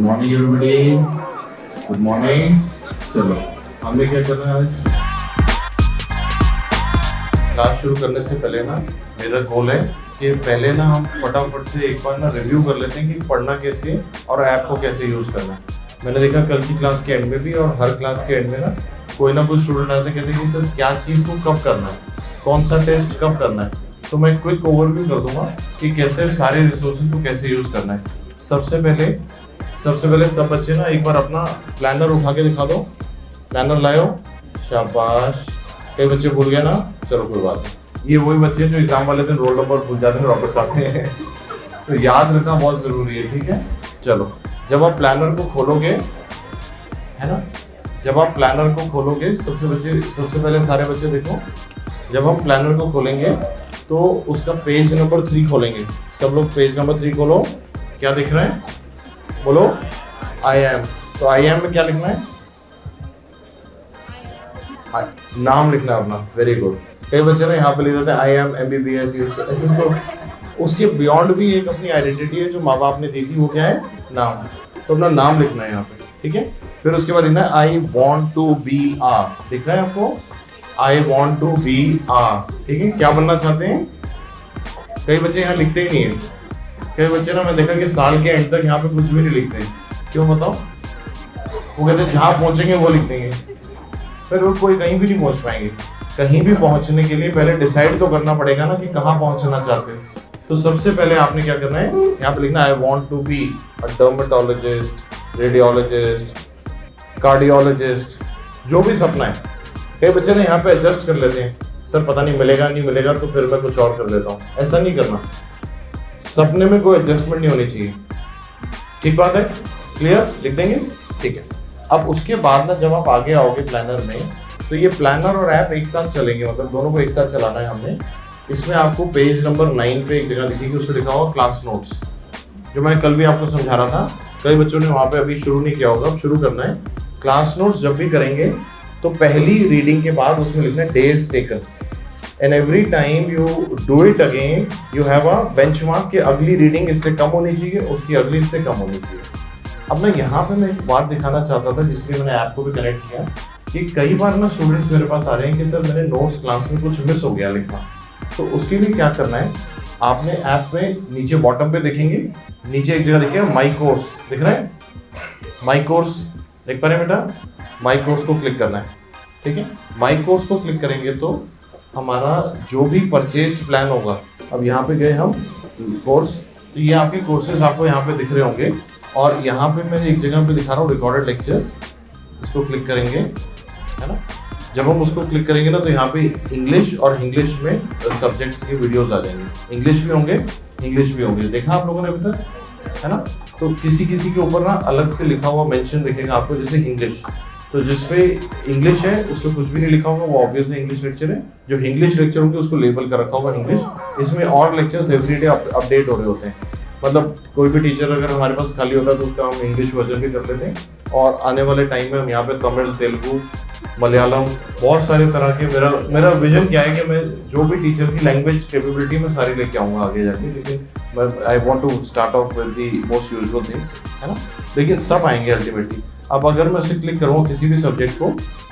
Morning everybody, good morning. चलो हमने क्या करना है आज? क्लास शुरू करने से पहले ना मेरा गोल है कि पहले ना हम फटाफट से एक बार ना रिव्यू कर लेते हैं कि पढ़ना कैसे है और ऐप को कैसे यूज़ करना है। मैंने देखा कल की क्लास के एंड में भी और हर क्लास के एंड में ना कोई ना कोई स्टूडेंट आते कहते हैं कि सर क्या चीज़ को कब करना है, कौन सा टेस्ट कब करना है। तो मैं क्विक ओवरव्यू कर दूंगा कि कैसे सारे रिसोर्सेज को कैसे यूज़ करना है। सबसे पहले सब बच्चे ना एक बार अपना प्लानर उठा के दिखा दो। प्लानर लाओ, शाबाश। कई बच्चे भूल गए ना, चलो कोई बात नहीं। ये वही बच्चे जो एग्जाम वाले दिन रोल नंबर भूल जाते हैं, वापस आते हैं। तो याद रखना बहुत जरूरी है, ठीक है। चलो जब आप प्लानर को खोलोगे, है ना, जब आप प्लानर को खोलोगे सबसे पहले सारे बच्चे देखो, जब हम प्लानर को खोलेंगे तो उसका पेज नंबर 3 खोलेंगे। सब लोग पेज नंबर 3 खोलो। क्या दिख रहा है बोलो? I am. तो आई एम में क्या लिखना है? नाम लिखना है अपना। Very good. कई बच्चे ना यहाँ पे लिख देते हैं आई एम MBBS ऐसे तो उसके बियॉन्ड भी एक अपनी आइडेंटिटी है जो माँ बाप ने दी थी, वो क्या है? नाम। तो अपना नाम लिखना है यहाँ पे, ठीक है। फिर उसके बाद लिखना है आई वॉन्ट टू बी आ। दिख रहा है आपको? आई वॉन्ट टू बी आ, ठीक है। क्या बनना चाहते हैं? कई बच्चे यहाँ लिखते ही नहीं है। कई बच्चे ना मैं देखा कि साल के एंड तक यहाँ पे कुछ भी नहीं लिखते। क्यों बताओ? वो कहते हैं जहाँ पहुंचेंगे वो लिख देंगे, फिर वो कोई कहीं भी नहीं पहुंच पाएंगे। कहीं भी पहुंचने के लिए पहले डिसाइड तो करना पड़ेगा ना कि कहाँ पहुंचना चाहते हैं। तो सबसे पहले आपने क्या करना है, यहाँ पे लिखना I want to be a dermatologist, radiologist, cardiologist, जो भी सपना है। कई बच्चे ना यहाँ पे एडजस्ट कर लेते हैं, सर पता नहीं मिलेगा तो फिर मैं कुछ और कर लेता हूँ। ऐसा नहीं करना। सपने में कोई एडजस्टमेंट नहीं होनी चाहिए, ठीक बात है? क्लियर? लिख देंगे, ठीक है। अब उसके बाद ना जब आप आगे आओगे प्लानर में, तो ये प्लानर और ऐप एक साथ चलेंगे, मतलब दोनों को एक साथ चलाना है हमने। इसमें आपको पेज नंबर 9 पे एक जगह दिखेगी, उस पर लिखा होगा क्लास नोट्स, जो मैं कल भी आपको समझा रहा था। कई बच्चों ने वहाँ पे अभी शुरू नहीं किया होगा, अब शुरू करना है। क्लास नोट्स जब भी करेंगे तो पहली रीडिंग के बाद उसमें लिखना है days taken, and every time you do it again you have a benchmark कि अगली रीडिंग इससे कम होनी चाहिए, उसकी अगली इससे कम होनी चाहिए। अब मैं यहाँ पे मैं एक बात दिखाना चाहता था जिसलिए मैंने ऐप को भी कनेक्ट किया कि कई बार ना स्टूडेंट्स मेरे पास आ रहे हैं कि सर मेरे नोट्स क्लास में कुछ मिस हो गया लिखना। तो उसके लिए क्या करना है, आपने ऐप में नीचे बॉटम पे देखेंगे, नीचे एक जगह देखिएगा माई कोर्स, दिख रहा है? माई कोर्स देख पा रहे हैं बेटा? माई कोर्स को क्लिक करना है, ठीक है। माई कोर्स को क्लिक करेंगे तो हमारा जो भी परचेस्ड प्लान होगा, अब यहाँ पे गए हम कोर्स, तो ये आपके कोर्सेज आपको यहाँ पे दिख रहे होंगे। और यहाँ पे मैं एक जगह पे दिखा रहा हूँ रिकॉर्डेड लेक्चर्स, इसको क्लिक करेंगे, है ना। जब हम उसको क्लिक करेंगे ना तो यहाँ पे इंग्लिश और इंग्लिश में सब्जेक्ट्स की वीडियोस आ जाएंगे। इंग्लिश भी होंगे, देखा आप लोगों ने अभी तक, है ना। तो किसी के ऊपर ना अलग से लिखा हुआ मेंशन दिखेगा आपको, जैसे इंग्लिश, तो जिसपे इंग्लिश है उसमें कुछ भी नहीं लिखा होगा, वो ऑब्वियसली इंग्लिश लेक्चर है। जो इंग्लिश लेक्चर होंगे उसको लेबल कर रखा होगा इंग्लिश। इसमें और लेक्चर्स एवरीडे अपडेट हो रहे होते हैं, मतलब कोई भी टीचर अगर हमारे पास खाली होता है तो उसका हम इंग्लिश वर्जन भी कर लेते हैं। और आने वाले टाइम में हम यहाँ पे तमिल, तेलुगु, मलयालम, बहुत सारे तरह के, मेरा विजन क्या है कि मैं जो भी टीचर की लैंग्वेज कैपेबिलिटी में सारी लेके आऊँगा आगे जाके, लेकिन I want to start off with the most usual things, है ना। लेकिन सब आएंगे अल्टीमेटली। अब अगर मैं उसे क्लिक करूँगा किसी भी सब्जेक्ट को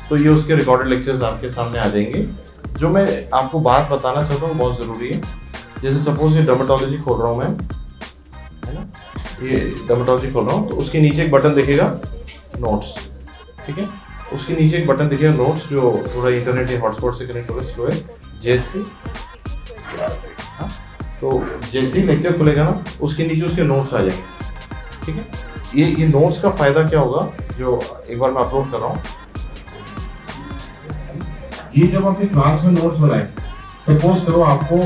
तो ये उसके रिकॉर्डेड लेक्चर्स आपके सामने आ जाएंगे। जो मैं आपको बात बताना चाहता हूँ बहुत ज़रूरी है, जैसे सपोज ये डर्मेटोलॉजी खोल रहा हूँ मैं, है ना, ये डर्मेटोलॉजी खोल रहा हूँ, तो उसके नीचे एक बटन दिखेगा नोट्स, ठीक है। उसके नीचे एक बटन दिखेगा नोट्स, जो थोड़ा इंटरनेट या हॉटस्पॉट से कनेक्ट होगा, स्लो है। जैसे तो जैसे ही लेक्चर खुलेगा ना उसके नीचे उसके नोट्स आ जाएंगे, ठीक है। ये नोट्स का फायदा क्या होगा, जो एक बार मैं अपलोड कर रहा हूँ, ये जब आपने क्लास में नोट्स बनाए, सपोज करो आपको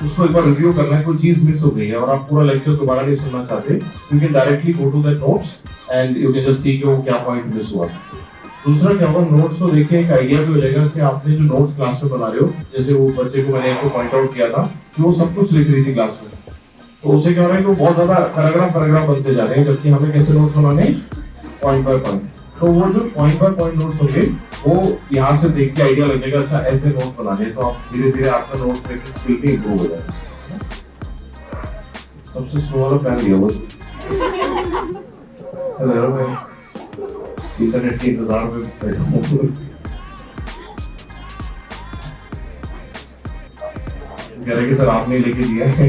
उसको एक बार रिव्यू करना है, कोई चीज मिस हो गई है और आप पूरा लेक्चर दोबारा नहीं सुनना चाहते, you can directly go to the notes and you can just see कि वो क्या पॉइंट मिस हुआ। दूसरा क्या होगा, नोट्स को देख के एक आइडिया भी हो जाएगा कि आपने जो नोट्स क्लास में बना रहे हो, जैसे वो बच्चे को मैंने आपको पॉइंट आउट किया था कि वो सब कुछ लिख रही थी क्लास में, तो उससे क्या हो रहा है कि वो बहुत ज्यादा पैराग्राफ बनते जा रहे हैं, जबकि हमें कैसे नोट्स बनाने, पॉइंट बाय पॉइंट। तो वो जो पॉइंट बाय पॉइंट नोट्स होंगे वो यहाँ से देख के आइडिया लगेगा, अच्छा ऐसे नोट्स बनाने, तो आप धीरे धीरे आपका नोट्स मेकिंग स्किल भी इंप्रूव हो जाएगा। सबसे स्लो वाला पैन लिया वो ऐसा लग रहा है इंटरनेट के इंतजार में बैठा हूँ। कह रहे कि सर आपने लेके दिया है।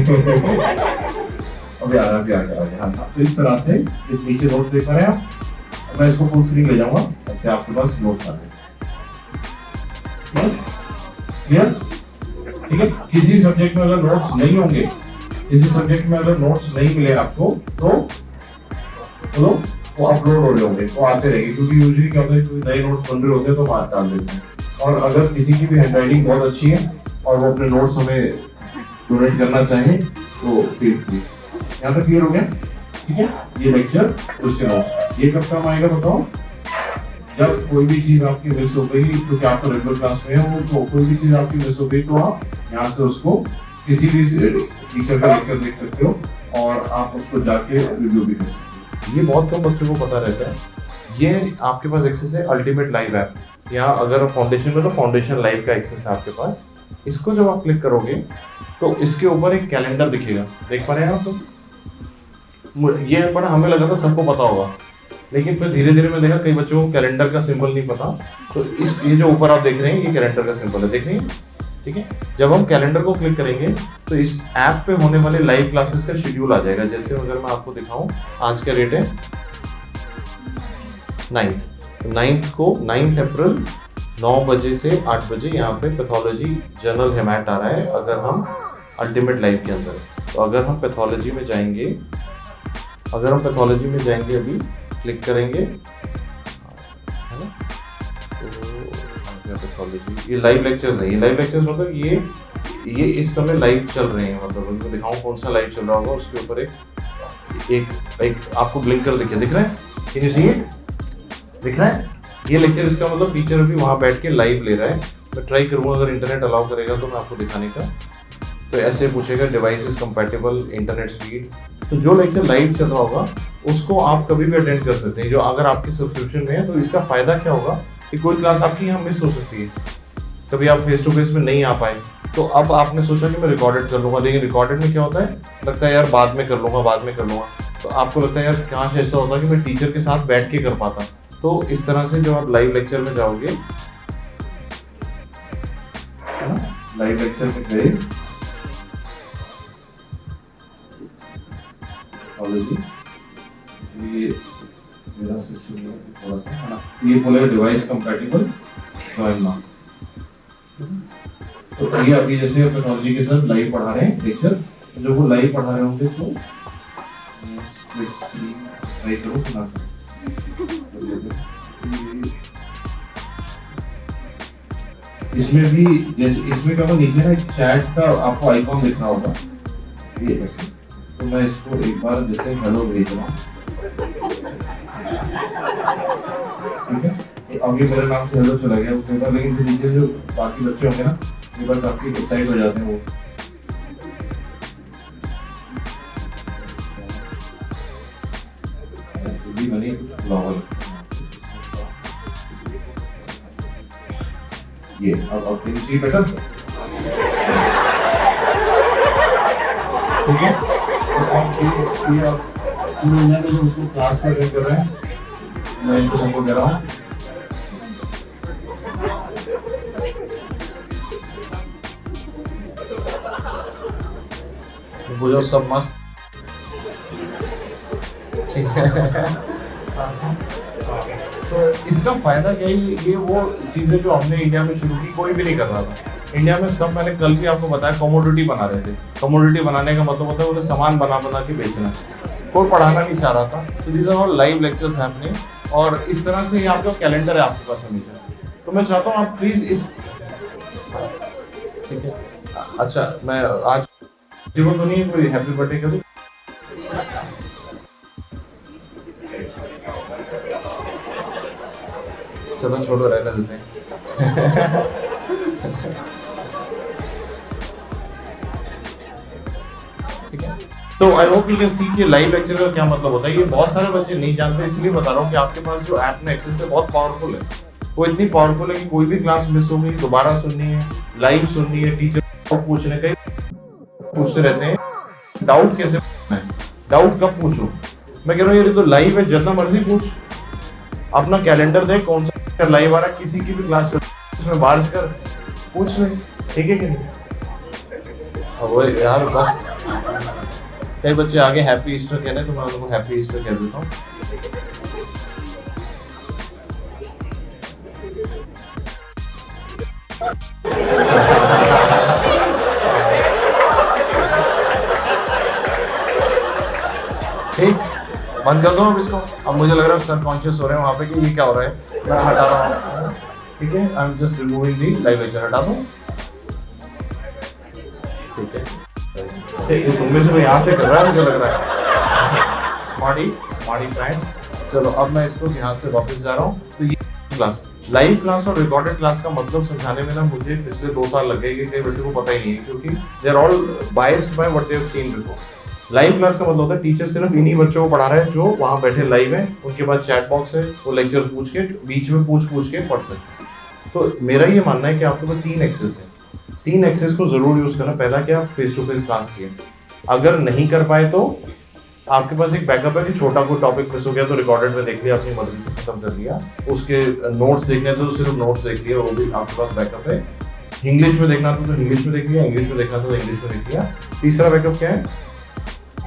अभी आ रहा है। हाँ, तो इस तरह से इस नीचे नोट्स देख पा रहे हैं आप। मैं इसको फुल स्क्रीन ले जाऊंगा, ऐसे आपके पास नोट्स आ गए। क्लियर? ठीक है। किसी सब्जेक्ट में अगर नोट्स नहीं होंगे, किसी सब्जेक्ट में अगर नोट्स नहीं मिले आपको, तो वो अपलोड हो रहे होंगे, वो आते रहेंगे, क्योंकि यूजुअली क्या होता है, कोई नए नोट्स बन रहे होते हैं तो हम डाल देते हैं। और अगर किसी की भी हैंडराइटिंग बहुत अच्छी है और वो अपने नोट्स हमें डोनेट करना चाहे तो फील फ्री। यहाँ तक क्लियर हो गया? ठीक है। ये लेक्चर उसके नोट्स ये कब काम आएगा बताओ? जब कोई भी चीज आपकी मिस हो गई, क्योंकि आप तो रेगुलर क्लास में हो, तो कोई भी चीज आपकी मिस हो गई तो आप यहाँ से उसको किसी भी टीचर का लेक्चर देख सकते हो और आप उसको जाके रिव्यू भी कर सकते हो। ये बहुत कम बच्चों को पता रहता है। ये आपके पास एक्सेस है अल्टीमेट लाइव ऐप। यहाँ अगर फाउंडेशन में तो फाउंडेशन लाइव का एक्सेस है आपके पास। इसको जब आप क्लिक करोगे तो इसके ऊपर एक कैलेंडर दिखेगा, देख पा रहे हैं आप? तो ये बड़ा हमें लगा था सबको पता होगा, लेकिन फिर धीरे धीरे मैं देखा कई बच्चों को कैलेंडर का सिंबल नहीं पता। तो इस ये जो ऊपर आप देख रहे हैं ये कैलेंडर का सिंबल है, देख रहे हैं? ठीक है। जब हम कैलेंडर को क्लिक करेंगे तो इस ऐप पे होने वाले लाइव क्लासेस का शेड्यूल आ जाएगा। जैसे अगर मैं आपको दिखाऊं, आज का डेट है 9 को 9 अप्रैल 9 बजे से 8 बजे यहाँ पे पैथोलॉजी जर्नल हेमैट आ रहा है। अगर हम अल्टीमेट लाइव के अंदर, तो अगर हम पैथोलॉजी में जाएंगे, अभी क्लिक करेंगे, है ना? तो पैथोलॉजी, ये लाइव लेक्चर्स है। ये लाइव लेक्चर्स मतलब ये इस समय लाइव चल रहे हैं। मतलब उनको दिखाऊं कौन सा लाइव चल रहा होगा, उसके ऊपर एक आपको ब्लिंकर दिख रहा है? Can you see it? दिख रहा है? ये लेक्चर, इसका मतलब टीचर भी वहाँ बैठ के लाइव ले रहा है। मैं ट्राई करूँगा, अगर इंटरनेट अलाउ करेगा तो मैं आपको दिखाने का। तो ऐसे पूछेगा device is compatible, internet speed. तो जो लेक्चर लाइव चल रहा होगा उसको आप कभी भी अटेंड कर सकते हैं। जो अगर आपकी सब्सक्रिप्शन में है, तो इसका फायदा क्या होगा कि कोई क्लास आपकी यहाँ मिस हो सकती है, कभी आप फेस टू फेस में नहीं आ पाए, तो अब आपने सोचा कि मैं रिकॉर्डेड कर लूँगा। लेकिन रिकॉर्डेड में क्या होता है, लगता है यार बाद में कर लूँगा। तो आपको लगता है यार काश ऐसा होता कि मैं टीचर के साथ बैठ के कर पाता। तो इस तरह से जब आप लाइव लेक्चर में जाओगे, लाइव लेक्चर में गए, ये मेरा सिस्टम है थोड़ा सा, ये बोलेगा डिवाइस कंपैटिबल जॉइन नाउ। तो ये अभी जैसे पैथोलॉजी के साथ लाइव पढ़ा रहे हैं लेक्चर, जब वो लाइव पढ़ा रहे होंगे तो स्प्लिट स्क्रीन ट्राई करो ना। इसमें भी जैसे इसमें क्या नीचे ना चैट का आपको आइकॉन दिख रहा होगा, ये ऐसे। तो मैं इसको एक बार जैसे हेलो भेज रहा हूँ, ठीक है? अब ये मेरे नाम से हेलो चला गया उसके बाद, लेकिन फिर नीचे जो बाकी बच्चे होंगे ना, ये बार काफी एक्साइट हो जाते हैं वो। बनी फ्लावर ये अब कैन सी बेटर, ठीक है? ये आप में जो उसको क्लास में अटेंड कर रहे हैं, मैं इनको सबको दे रहा हूँ। वो जो सब मस्त, ठीक है? तो इसका फायदा क्या है, ये वो चीजें जो हमने इंडिया में शुरू की कोई भी नहीं कर रहा था। इंडिया में सब, मैंने कल भी आपको बताया, कमोडिटी बना रहे थे। कमोडिटी बनाने का मतलब होता है उन्हें सामान बना के बेचना, कोई पढ़ाना नहीं चाह रहा था। तो these are all live lectures happening, और इस तरह से ये आपका कैलेंडर है आपके पास हमेशा। तो मैं चाहता हूँ आप प्लीज इस, ठीक है? अच्छा, मैं आज जीवन तो नहीं है कोई हैप्पी बर्थडे का भी? चलो छोड़ो, रहने देते हैं। ठीक है? तो I hope you can see कि लाइव लेक्चर का क्या मतलब होता है। ये बहुत सारे बच्चे नहीं जानते, इसलिए बता रहा हूँ कि आपके पास जो ऐप में एक्सेस है बहुत पावरफुल है। वो इतनी पावरफुल है कि कोई भी क्लास मिस हो गई, दोबारा सुननी है, लाइव सुननी है, टीचर पूछने कई पूछते रहते हैं डाउट कैसे, डाउट कब पूछो, मैं कह रहा हूँ यार ये तो लाइव है, जितना मर्जी पूछ, अपना कैलेंडर देख कौन सा लाइव आ रहा है, किसी की भी क्लास चल उसमें मार्च कर पूछ ले, ठीक है कि नहीं। अब वो यार बस कई बच्चे आगे हैप्पी ईस्टर कह रहे हैं तो मैं उनको हैप्पी ईस्टर कह देता हूँ। ठीक, बंद कर दो अब इसको। अब मुझे लग रहा है सब कॉन्शियस हो रहे हैं वहाँ पे कि ये क्या हो रहा है, मैं हटा रहा हूँ, ठीक है। I am just removing the live lecture, हटा दूँ, ठीक है। ठीक है, तुम में से मैं यहाँ से कर रहा है मुझे लग रहा है। स्मार्टी फ्रेंड्स, चलो अब मैं इसको यहाँ से वापस जा रहा हूँ। तो ये क्लास, लाइव क्लास और रिकॉर्डेड क्लास का मतलब समझाने में ना मुझे पिछले 2 साल लग गए कि कई बच्चों को पता ही नहीं है, क्योंकि they are all biased by what they have seen before. Live class का मतलब होता है टीचर सिर्फ इन्हीं बच्चों को पढ़ा रहा है जो वहाँ बैठे लाइव हैं, उनके पास चैट बॉक्स है, वो लेक्चर पूछ के बीच में पूछ के पढ़ सकते। तो मेरा ये मानना है कि आपके पास 3 एक्सेस है, 3 एक्सेस को जरूर यूज करना। पहला क्या, फेस टू फेस क्लास की, अगर नहीं कर पाए तो आपके पास एक बैकअप है कि छोटा कोई टॉपिक मिस हो गया तो रिकॉर्डेड में देख लिया, अपनी मर्जी से खत्म कर लिया। उसके नोट्स देखने तो सिर्फ नोट्स देख लिया, वो भी आपके पास बैकअप है। इंग्लिश में देखना तो इंग्लिश में देख लिया, इंग्लिश में देखना तो इंग्लिश में देख लिया। तीसरा बैकअप क्या है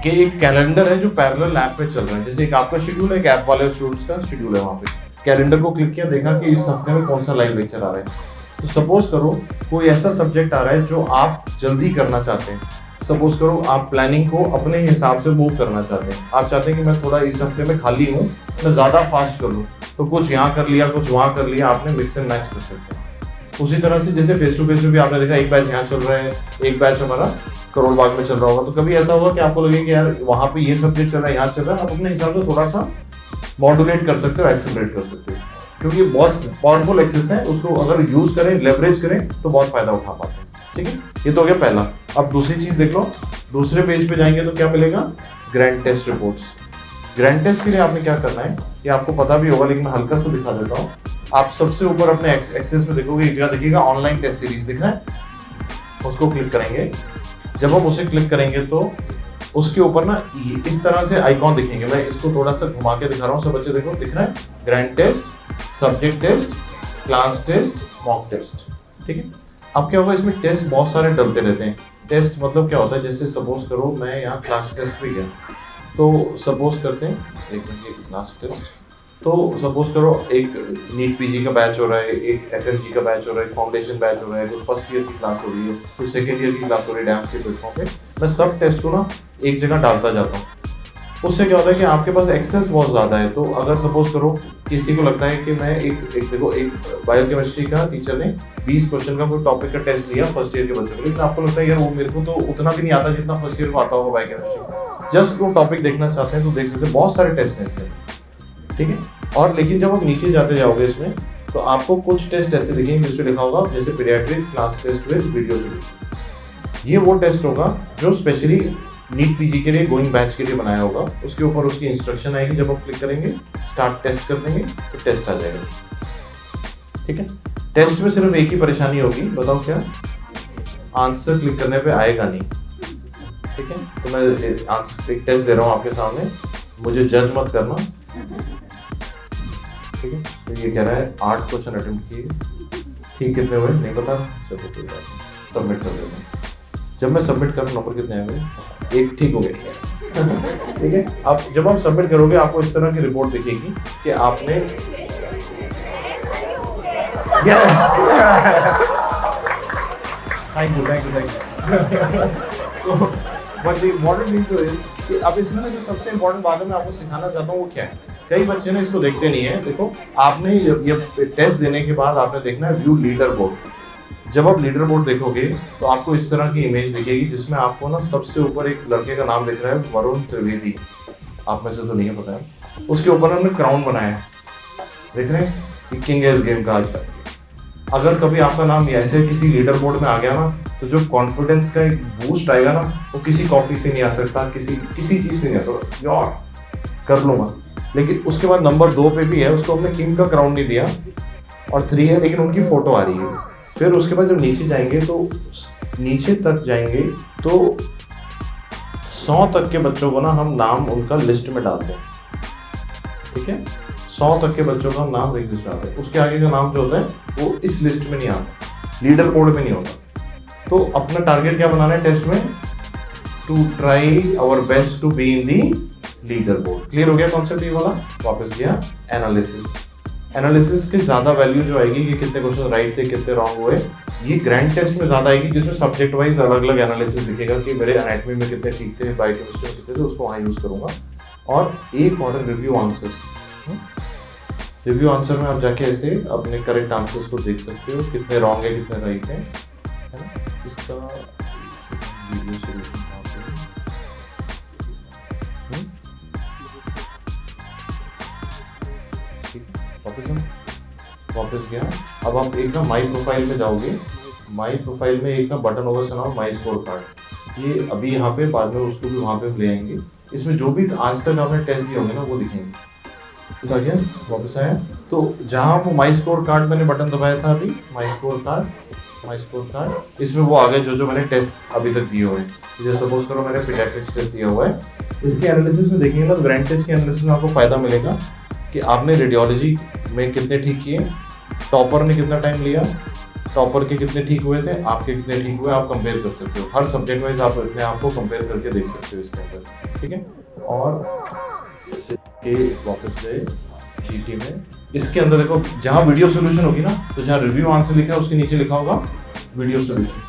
कि एक कैलेंडर है जो पैरेलल ऐप पे चल रहा है, जैसे एक आपका शेड्यूल है, एक ऐप वाले स्टूडेंट्स का शेड्यूल है, वहाँ पे कैलेंडर को क्लिक किया, देखा कि इस हफ्ते में कौन सा लाइव लेक्चर आ रहा है। तो सपोज करो कोई ऐसा सब्जेक्ट आ रहा है जो आप जल्दी करना चाहते हैं, सपोज करो आप प्लानिंग को अपने हिसाब से मूव करना चाहते हैं, आप चाहते हैं कि मैं थोड़ा इस हफ्ते में खाली हूँ, मैं ज़्यादा फास्ट कर लूँ, तो कुछ यहाँ कर लिया कुछ वहाँ कर लिया, आपने मिक्स एंड मैच कर सकते हैं। उसी तरह से जैसे फेस टू फेस में भी आपने देखा एक बैच यहाँ चल रहा है, एक बैच हमारा करोल बाग में चल रहा होगा, तो कभी ऐसा होगा कि आपको लगे कि यार वहाँ पे ये सब्जेक्ट चल रहा है, यहाँ चल रहा है, आप अपने हिसाब से थोड़ा सा मॉड्यूलेट कर सकते हो, एक्सेलरेट कर सकते हो, क्योंकि बहुत पावरफुल एक्सेस है, उसको अगर यूज करें, लेवरेज करें तो बहुत फायदा उठा पाते हैं, ठीक है। ये तो हो गया पहला। अब दूसरी चीज देख लो, दूसरे पेज पे जाएंगे तो क्या मिलेगा, grand test reports. Grand test के लिए आपने क्या करना है ये आपको पता भी होगा, लेकिन मैं हल्का सा दिखा देता हूँ। आप सबसे ऊपर अपने एक्सेस में देखोगे, एक जगह देखिएगा ऑनलाइन टेस्ट सीरीज दिख रहा है, उसको क्लिक करेंगे। जब हम उसे क्लिक करेंगे तो उसके ऊपर ना इस तरह से आइकॉन दिखेंगे, मैं इसको थोड़ा सा घुमा के दिखा रहा हूँ, सब बच्चे देखो, दिख रहा है grand test, subject test, class test, mock test, ठीक है। अब क्या होगा, इसमें टेस्ट बहुत सारे डलते रहते हैं। टेस्ट मतलब क्या होता है, जैसे सपोज करो मैं यहाँ क्लास टेस्ट पे गया, तो सपोज करते हैं एक मिनट, क्लास टेस्ट, तो सपोज करो एक नीट पीजी का बैच हो रहा है, एक एफएमजी का बैच हो रहा है, एक फाउंडेशन बैच हो रहा है, कोई फर्स्ट ईयर की क्लास हो रही है, कोई सेकेंड ईयर की क्लास हो रही है डैम्स के प्लेटफॉर्म पे। मैं सब टेस्ट को ना एक जगह डालता जाता हूँ, उससे क्या होता है कि आपके पास एक्सेस बहुत ज़्यादा है। तो अगर सपोज करो किसी को लगता है कि मैं एक देखो एक बायोकेमिस्ट्री का टीचर ने 20 क्वेश्चन का कोई टॉपिक का टेस्ट लिया फर्स्ट ईयर के बच्चों के लिए, लेकिन आपको लगता है यार वो मेरे को तो उतना भी नहीं आता जितना फर्स्ट ईयर को आता होगा बायोकेमिस्ट्री, जस्ट वो टॉपिक देखना चाहते हैं तो देख सकते हैं, बहुत सारे टेस्ट हैं इसके, ठीक है। और लेकिन जब आप नीचे जाते जाओगे इसमें तो आपको कुछ टेस्ट ऐसे दिखेंगे जिस पे लिखा होगा जैसे paediatrics class test with video solution. ये वो टेस्ट होगा जो स्पेशली नीट पीजी के लिए गोइंग बैच के लिए बनाया होगा, उसके ऊपर उसकी इंस्ट्रक्शन आएगी, जब आप क्लिक करेंगे स्टार्ट टेस्ट कर देंगे तो टेस्ट आ जाएगा, ठीक है। टेस्ट में सिर्फ एक ही परेशानी होगी, बताओ क्या, आंसर क्लिक करने पे आएगा नहीं, ठीक है। तो मैं एक टेस्ट दे रहा हूँ आपके सामने, मुझे जज मत करना, ठीक है। तो ये कह रहा है 8 क्वेश्चन अटेम्प्ट किए, ठीक कितने हुए नहीं पता, चलो कोई बात नहीं, सबमिट कर देता हूँ। जब मैं सबमिट करूँ नंबर कितने आए हुए, एक ठीक हो गया, ठीक है। अब जब आप सबमिट करोगे आपको इस तरह की रिपोर्ट दिखेगी कि आपने yes, thank you so what the important thing two is कि अब इसमें ना जो सबसे इम्पोर्टेंट बात है मैं आपको सिखाना चाहता हूँ वो क्या है। कई बच्चे ना इसको देखते नहीं है। देखो आपने ये टेस्ट देने के बाद आपने देखना है व्यू लीडर बोर्ड। जब आप लीडर बोर्ड देखोगे तो आपको इस तरह की इमेज दिखेगी जिसमें आपको ना सबसे ऊपर एक लड़के का नाम दिख रहा है, वरुण त्रिवेदी, आप में से तो नहीं है पता है, उसके ऊपर हमने क्राउन बनाया है, देख रहे हैं, किंग इज गेम का आज का। अगर कभी आपका नाम ऐसे किसी लीडर बोर्ड में आ गया ना तो जो कॉन्फिडेंस का एक बूस्ट आएगा ना वो किसी कॉफी से नहीं आ सकता, किसी चीज से नहीं आ सकता, यार कर लूंगा। लेकिन उसके बाद नंबर 2 पे भी है, उसको हमने किंग का क्राउन नहीं दिया, और 3 है लेकिन उनकी फोटो आ रही है। फिर उसके बाद जब नीचे जाएंगे तो नीचे तक जाएंगे तो 100 तक के बच्चों को ना हम नाम उनका लिस्ट में डालते हैं, ठीक है। 100 तक के बच्चों का हम नाम रजिस्टर डालते हैं, उसके आगे का नाम जो होता है वो इस लिस्ट में नहीं आता, लीडर बोर्ड में नहीं होता। तो अपना टारगेट क्या बनाना है टेस्ट में, to try our best to be in the leaderboard. Clear हो गया कॉन्सेप्ट ये वाला। वापस गया एनालिसिस की ज्यादा वैल्यू जो आएगी कि कितने क्वेश्चन राइट थे कितने रॉन्ग हुए, ये ग्रैंड टेस्ट में ज्यादा आएगी, जिसमें सब्जेक्ट वाइज अलग अलग एनालिसिस दिखेगा कि मेरे एनाटॉमी में कितने ठीक थे, बायोकेमिस्ट्री में कितने थे, उसको वहां यूज करूंगा। और एक और रिव्यू आंसर्स, रिव्यू आंसर में आप जाके ऐसे अपने करेक्ट आंसर्स को देख सकते हो, कितने रॉन्ग है कितने राइट है ना। इसका वीडियो सॉल्यूशन वापस गया। अब आप एक ना माई प्रोफाइल में जाओगे, माई प्रोफाइल में एक ना बटन होगा उसका नाम माई स्कोर कार्ड। ये अभी यहाँ पे बाद में उसको भी वहाँ पे ले आएंगे। इसमें जो भी आज तक आपने टेस्ट दिए होंगे ना वो दिखेंगे। तो गया वापस आया, तो जहाँ वो माई स्कोर कार्ड मैंने बटन दबाया था अभी, माई स्कोर कार्ड, इसमें वो आ गए जो मैंने टेस्ट अभी तक दिए हुए हैं। जैसे सपोज करो मैंने पीडियाट्रिक्स टेस्ट दिया हुआ है, इसके एनालिसिस में देखेंगे ना, ग्रैंड टेस्ट के एनालिसिस में आपको फायदा मिलेगा कि आपने रेडियोलॉजी में कितने ठीक किए, टॉपर ने कितना टाइम लिया, टॉपर के कितने ठीक हुए थे, आपके कितने ठीक हुए, आप कंपेयर कर सकते हो। हर सब्जेक्ट वाइज आप अपने आप को कंपेयर करके देख सकते हो इसके अंदर, ठीक है। और वापस गए जीटी में, इसके अंदर देखो जहाँ वीडियो सोल्यूशन होगी ना, तो जहाँ रिव्यू आंसर लिखा है उसके नीचे लिखा होगा वीडियो सोल्यूशन।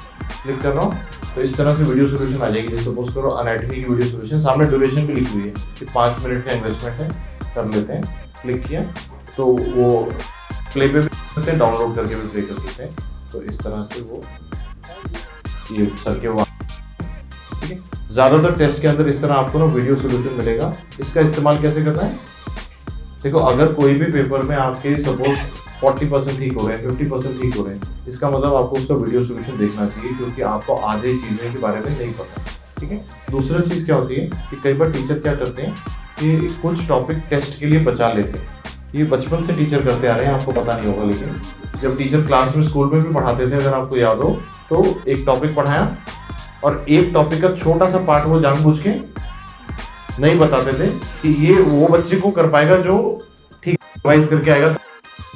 क्लिक कर रहा हूँ तो इस तरह से वीडियो सोल्यूशन आ जाएगी। जैसे सपोज करो एनाटॉमी की वीडियो सोल्यूशन, सामने ड्यूरेशन भी लिखी हुई है कि 5 मिनट का इन्वेस्टमेंट है, कर लेते हैं। क्लिक किया तो वो प्ले पे भी करते हैं, डाउनलोड करके भी प्ले कर सकते हैं। तो इस तरह से वो ये सर के वो, ठीक है। ज्यादातर टेस्ट के अंदर इस तरह आपको ना वीडियो सोल्यूशन मिलेगा। इसका इस्तेमाल कैसे करना है, देखो अगर कोई भी पेपर में आपके सपोज 40% ठीक हो रहे हैं, 50% ठीक हो रहे हैं, इसका मतलब आपको उसका वीडियो सोल्यूशन देखना चाहिए, क्योंकि आपको आधे चीजें के बारे में नहीं पता, ठीक है। दूसरा चीज क्या होती है कि कई बार टीचर क्या करते हैं कि कुछ टॉपिक टेस्ट के लिए बचा लेते हैं। ये बचपन से टीचर करते आ रहे हैं, आपको पता नहीं होगा, लेकिन जब टीचर क्लास में स्कूल में भी पढ़ाते थे, अगर आपको याद हो, तो एक टॉपिक पढ़ाया और एक टॉपिक का छोटा सा पार्ट वो जानबूझ के नहीं बताते थे कि ये वो बच्चे को कर पाएगा जो ठीक रिवाइज करके आएगा।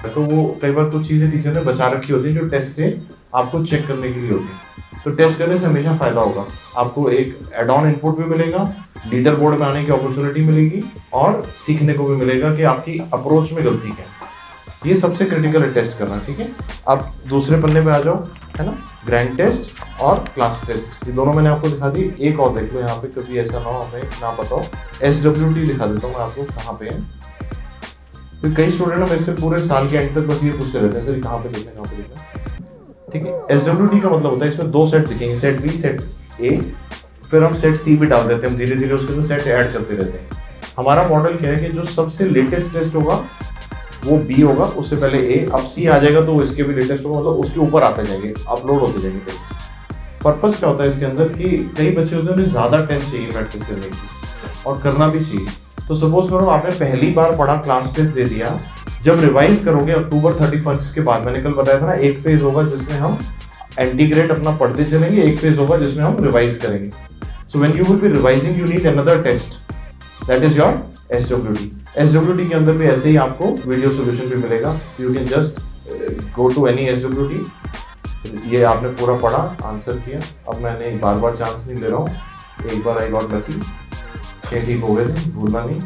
तो वो कई बार कुछ चीजें टीचर ने बचा रखी होती है जो टेस्ट से आपको चेक करने के लिए होती है। तो टेस्ट करने से हमेशा फायदा होगा, आपको एक एड ऑन इनपुट भी मिलेगा, लीडर बोर्ड में आने की अपॉर्चुनिटी मिलेगी, और सीखने को भी मिलेगा कि आपकी अप्रोच में गलती क्या है। ये सबसे क्रिटिकल है टेस्ट करना, ठीक है। अब दूसरे पन्ने पे आ जाओ, है ना, ग्रैंड टेस्ट और क्लास टेस्ट, ये दोनों मैंने आपको दिखा दी। एक और देख लो यहाँ पे, कभी ऐसा ना हो हमें ना पता हो। SWT दिखा देता हूँ मैं आपको कहाँ पे है। तो कई स्टूडेंट ना मेरे से पूरे साल के एंड तक बस ये पूछते रहते हैं, सर कहाँ पे देखना, कहाँ पे देखना, ठीक है। SWT का मतलब होता है इसमें 2 सेट दिखेंगे, सेट बी सेट ए, फिर हम सेट सी भी डाल देते हैं, हम धीरे धीरे उसके अंदर सेट ऐड करते रहते हैं। हमारा मॉडल क्या है कि जो सबसे लेटेस्ट टेस्ट होगा वो बी होगा, उससे पहले ए, अब सी आ जाएगा तो इसके भी लेटेस्ट होगा, मतलब उसके ऊपर आते जाएंगे, अपलोड होते जाएंगे टेस्ट। पर्पस क्या होता है इसके अंदर कि कई बच्चे होते हैं उन्हें ज्यादा टेस्ट चाहिए प्रैक्टिस करने की, और करना भी चाहिए। तो सपोज करो आपने पहली बार पढ़ा, क्लास टेस्ट दे दिया, जब रिवाइज करोगे अक्टूबर 31 के बाद, मैंने कल बताया था ना, एक फेज होगा जिसमें हम इंटीग्रेट अपना पढ़ते चलेंगे, एक फेज होगा जिसमें हम रिवाइज करेंगे। So when you will be revising you need another test, that is your SWT। SWT के अंदर भी ऐसे ही आपको वीडियो सोल्यूशन भी मिलेगा। You can just go to any SWT, ये आपने पूरा पढ़ा, आंसर किया, अब मैंने बार बार चांस नहीं ले रहा हूँ, एक बार आई गॉट लकी, 6 ठीक हो गए थे, भूलना नहीं,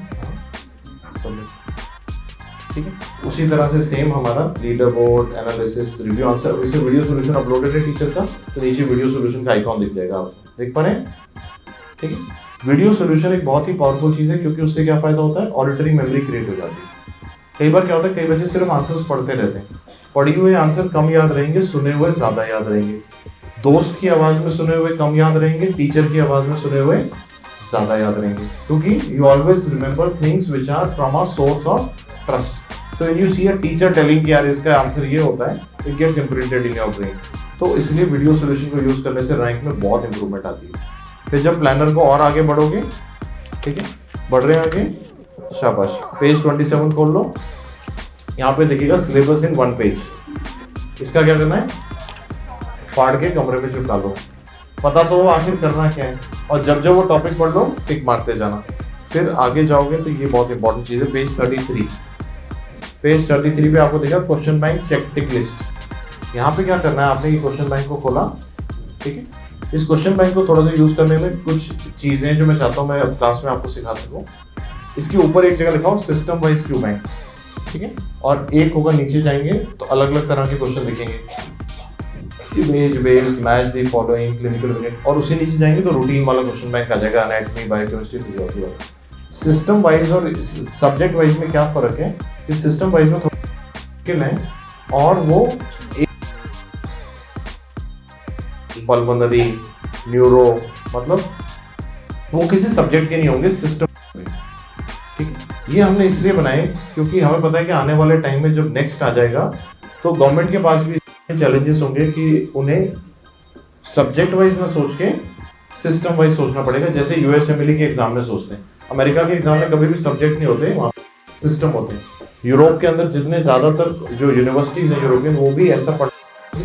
ठीक है। उसी तरह से सेम हमारा leader board, analysis, review answer, इसे वीडियो सोल्यूशन अपलोडेड है टीचर का, तो नीचे वीडियो सोल्यूशन का आइकॉन दिख जाएगा, आप देख पा रहे हैं, ठीक है। वीडियो सोल्यूशन एक बहुत ही पावरफुल चीज है, क्योंकि उससे क्या फायदा होता है, ऑडिटरी मेमोरी क्रिएट हो जाती है। कई बार क्या होता है, कई बच्चे सिर्फ आंसर्स पढ़ते रहते हैं, पढ़े हुए आंसर कम याद रहेंगे, सुने हुए ज्यादा याद रहेंगे। दोस्त की आवाज में सुने हुए कम याद रहेंगे, टीचर की आवाज में सुने हुए ज्यादा याद रहेंगे, क्योंकि you always remember things which are from a source of trust. So when you see a teacher telling कि यार इसका आंसर ये होता है, it gets imprinted in your brain. तो इसलिए वीडियो सोल्यूशन को यूज करने से रैंक में बहुत इंप्रूवमेंट आती है। फिर जब प्लानर को और आगे बढ़ोगे, ठीक है, बढ़ रहे हैं आगे, शाबाश, पेज 27 खोल लो, यहाँ पे देखिएगा सिलेबस इन 1 पेज। इसका क्या करना है, फाड़ के कमरे में चिपका लो। पता तो आखिर करना क्या है, और जब जब वो टॉपिक पढ़ लो टिक मारते जाना। फिर आगे जाओगे तो ये बहुत इंपॉर्टेंट चीज़ है, पेज 33। पेज 33 पे आपको देखा क्वेश्चन बैंक चेक टिक लिस्ट। यहाँ पे क्या करना है, आपने ये क्वेश्चन बैंक को खोला, ठीक है। इस क्वेश्चन बैंक को थोड़ा सा यूज करने में कुछ चीजें जो मैं चाहता हूँ मैं क्लास में आपको सिखा सकूँ। इसके ऊपर एक जगह लिखा हो सिस्टम वाइज क्यू बैंक, ठीक है, और एक होगा नीचे जाएंगे तो अलग अलग तरह के क्वेश्चन दिखेंगे, image based, match the following, clinical unit, और उसके नीचे जाएंगे तो रूटीन वाला क्वेश्चन बैंक आ जाएगा, एनाटॉमी, बायोकेमिस्ट्री, फिजियोलॉजी वाला। सिस्टम वाइज और सब्जेक्ट वाइज में क्या फर्क है कि सिस्टम वाइज में थोड़ा है और वो पल्मोनरी, न्यूरो, मतलब वो किसी सब्जेक्ट के नहीं होंगे, सिस्टम, ठीक है। ये हमने इसलिए बनाए क्योंकि हमें पता है कि आने वाले टाइम में जब नेक्स्ट आ जाएगा तो गवर्नमेंट के पास भी चैलेंजेस होंगे कि उन्हें सब्जेक्ट वाइज ना सोच के सिस्टम वाइज सोचना पड़ेगा, जैसे यूएसएमएलई के एग्जाम में सोचते हैं। अमेरिका के एग्जाम में कभी भी सब्जेक्ट नहीं होते, वहाँ सिस्टम होते हैं। यूरोप के अंदर जितने ज्यादातर जो यूनिवर्सिटीज हैं यूरोपियन, वो भी ऐसा पढ़